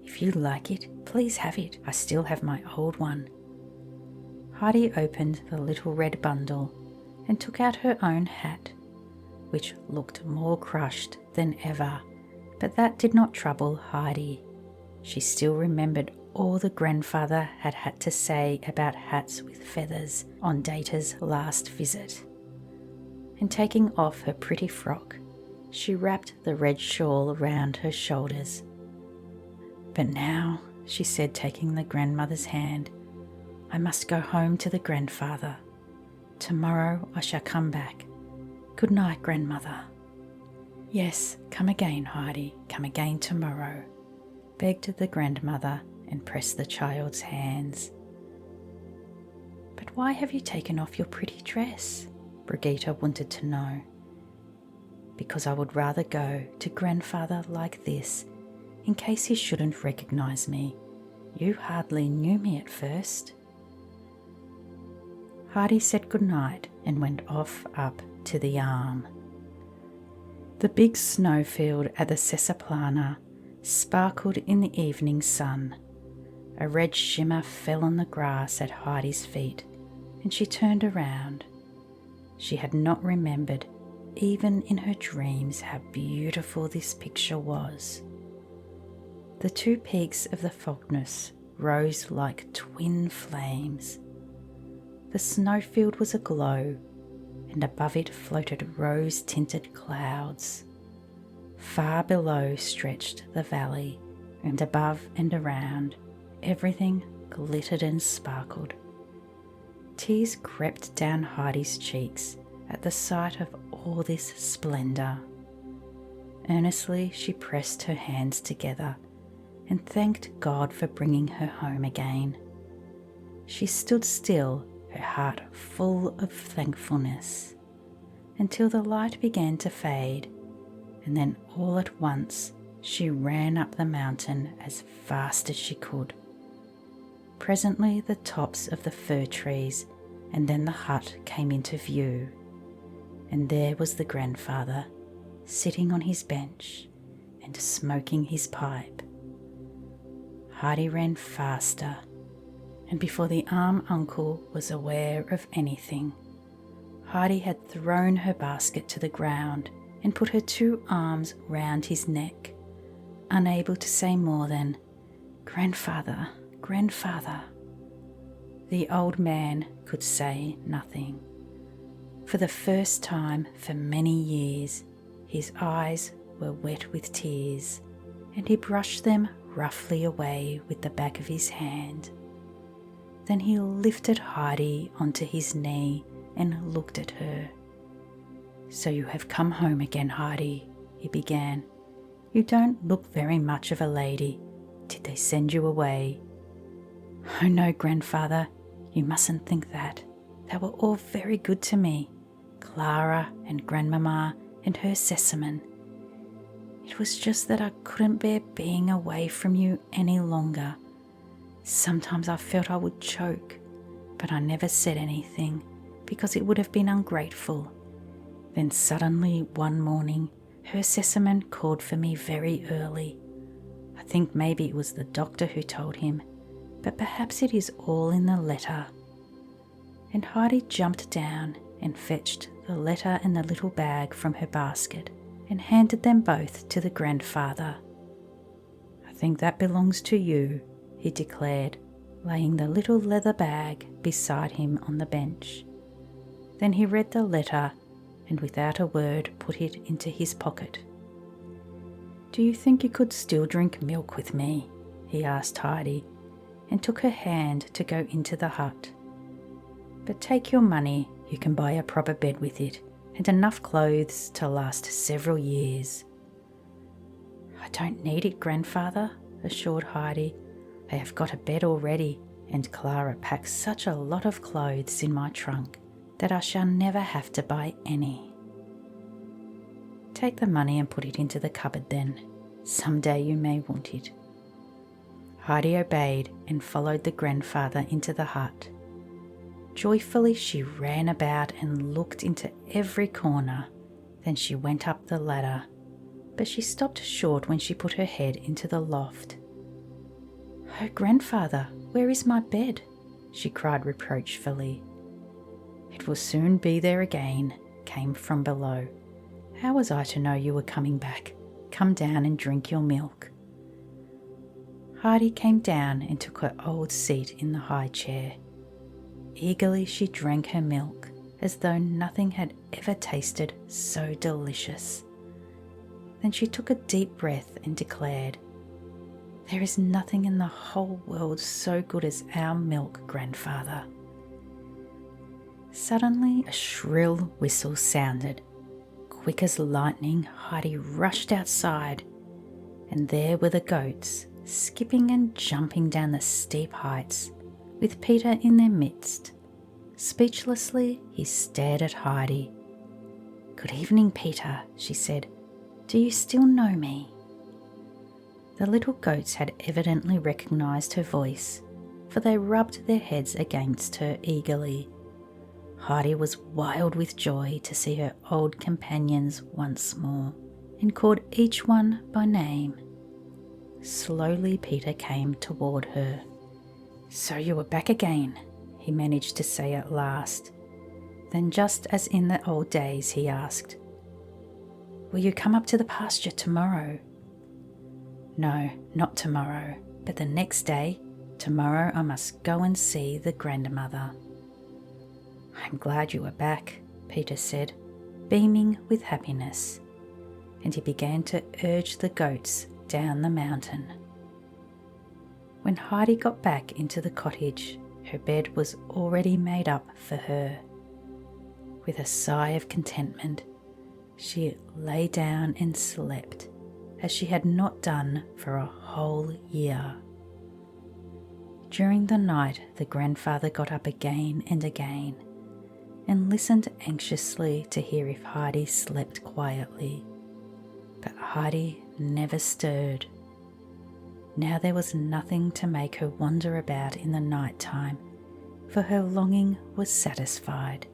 "If you like it, please have it. I still have my old one." Heidi opened the little red bundle and took out her own hat, which looked more crushed than ever, but that did not trouble Heidi. She still remembered all the grandfather had had to say about hats with feathers on Data's last visit. And taking off her pretty frock, she wrapped the red shawl round her shoulders. "But now," she said, taking the grandmother's hand, "I must go home to the grandfather. Tomorrow I shall come back. Good night, grandmother." "Yes, come again, Heidi, come again tomorrow," begged the grandmother and pressed the child's hands. "But why have you taken off your pretty dress?" Brigitte wanted to know. "Because I would rather go to grandfather like this, in case he shouldn't recognise me. You hardly knew me at first." Heidi said good night and went off up to the arm. The big snowfield at the Sessaplana sparkled in the evening sun. A red shimmer fell on the grass at Heidi's feet, and she turned around. She had not remembered, even in her dreams, how beautiful this picture was. The 2 peaks of the Falkness rose like twin flames. The snowfield was aglow, and above it floated rose-tinted clouds. Far below stretched the valley, and above and around, everything glittered and sparkled. Tears crept down Heidi's cheeks at the sight of all this splendour. Earnestly she pressed her hands together and thanked God for bringing her home again. She stood still, her heart full of thankfulness, until the light began to fade, and then all at once She ran up the mountain as fast as she could. Presently the tops of the fir trees and then the hut came into view, and there was the grandfather sitting on his bench and smoking his pipe. Heidi ran faster, and before the arm uncle was aware of anything, Heidi had thrown her basket to the ground and put her 2 arms round his neck, unable to say more than, "Grandfather, grandfather." The old man could say nothing. For the first time for many years, his eyes were wet with tears, and he brushed them roughly away with the back of his hand. Then he lifted Heidi onto his knee and looked at her. "So you have come home again, Heidi," he began. "You don't look very much of a lady. Did they send you away?" "Oh no, grandfather, you mustn't think that. They were all very good to me, Clara and grandmama and her Sesamon. It was just that I couldn't bear being away from you any longer. Sometimes I felt I would choke, but I never said anything because it would have been ungrateful. Then suddenly one morning, her Sesamon called for me very early. I think maybe it was the doctor who told him, but perhaps it is all in the letter." And Heidi jumped down and fetched the letter and the little bag from her basket and handed them both to the grandfather. "I think that belongs to you," he declared, laying the little leather bag beside him on the bench. Then he read the letter and without a word put it into his pocket. "Do you think you could still drink milk with me?" he asked Heidi, and took her hand to go into the hut. "But take your money, you can buy a proper bed with it, and enough clothes to last several years." "I don't need it, grandfather," assured Heidi. "I have got a bed already, and Clara packs such a lot of clothes in my trunk that I shall never have to buy any." "Take the money and put it into the cupboard then. Some day you may want it." Heidi obeyed and followed the grandfather into the hut. Joyfully she ran about and looked into every corner. Then she went up the ladder, but she stopped short when she put her head into the loft. "Oh, grandfather, where is my bed?" she cried reproachfully. "It will soon be there again," came from below. "How was I to know you were coming back? Come down and drink your milk." Heidi came down and took her old seat in the high chair. Eagerly she drank her milk, as though nothing had ever tasted so delicious. Then she took a deep breath and declared, "There is nothing in the whole world so good as our milk, grandfather." Suddenly a shrill whistle sounded. Quick as lightning, Heidi rushed outside, and there were the goats, skipping and jumping down the steep heights, with Peter in their midst. Speechlessly, he stared at Heidi. "Good evening, Peter," she said. "Do you still know me?" The little goats had evidently recognised her voice, for they rubbed their heads against her eagerly. Heidi was wild with joy to see her old companions once more, and called each one by name. Slowly Peter came toward her. "So you are back again," he managed to say at last. Then, just as in the old days, he asked, "Will you come up to the pasture tomorrow?" "No, not tomorrow, but the next day. Tomorrow I must go and see the grandmother." "I'm glad you are back," Peter said, beaming with happiness, and he began to urge the goats down the mountain. When Heidi got back into the cottage, her bed was already made up for her. With a sigh of contentment, she lay down and slept, as she had not done for a whole year. During the night, the grandfather got up again and again, and listened anxiously to hear if Heidi slept quietly. But Heidi never stirred. Now there was nothing to make her wander about in the night time, for her longing was satisfied.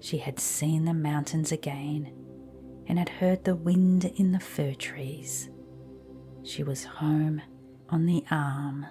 She had seen the mountains again and had heard the wind in the fir trees. She was home on the arm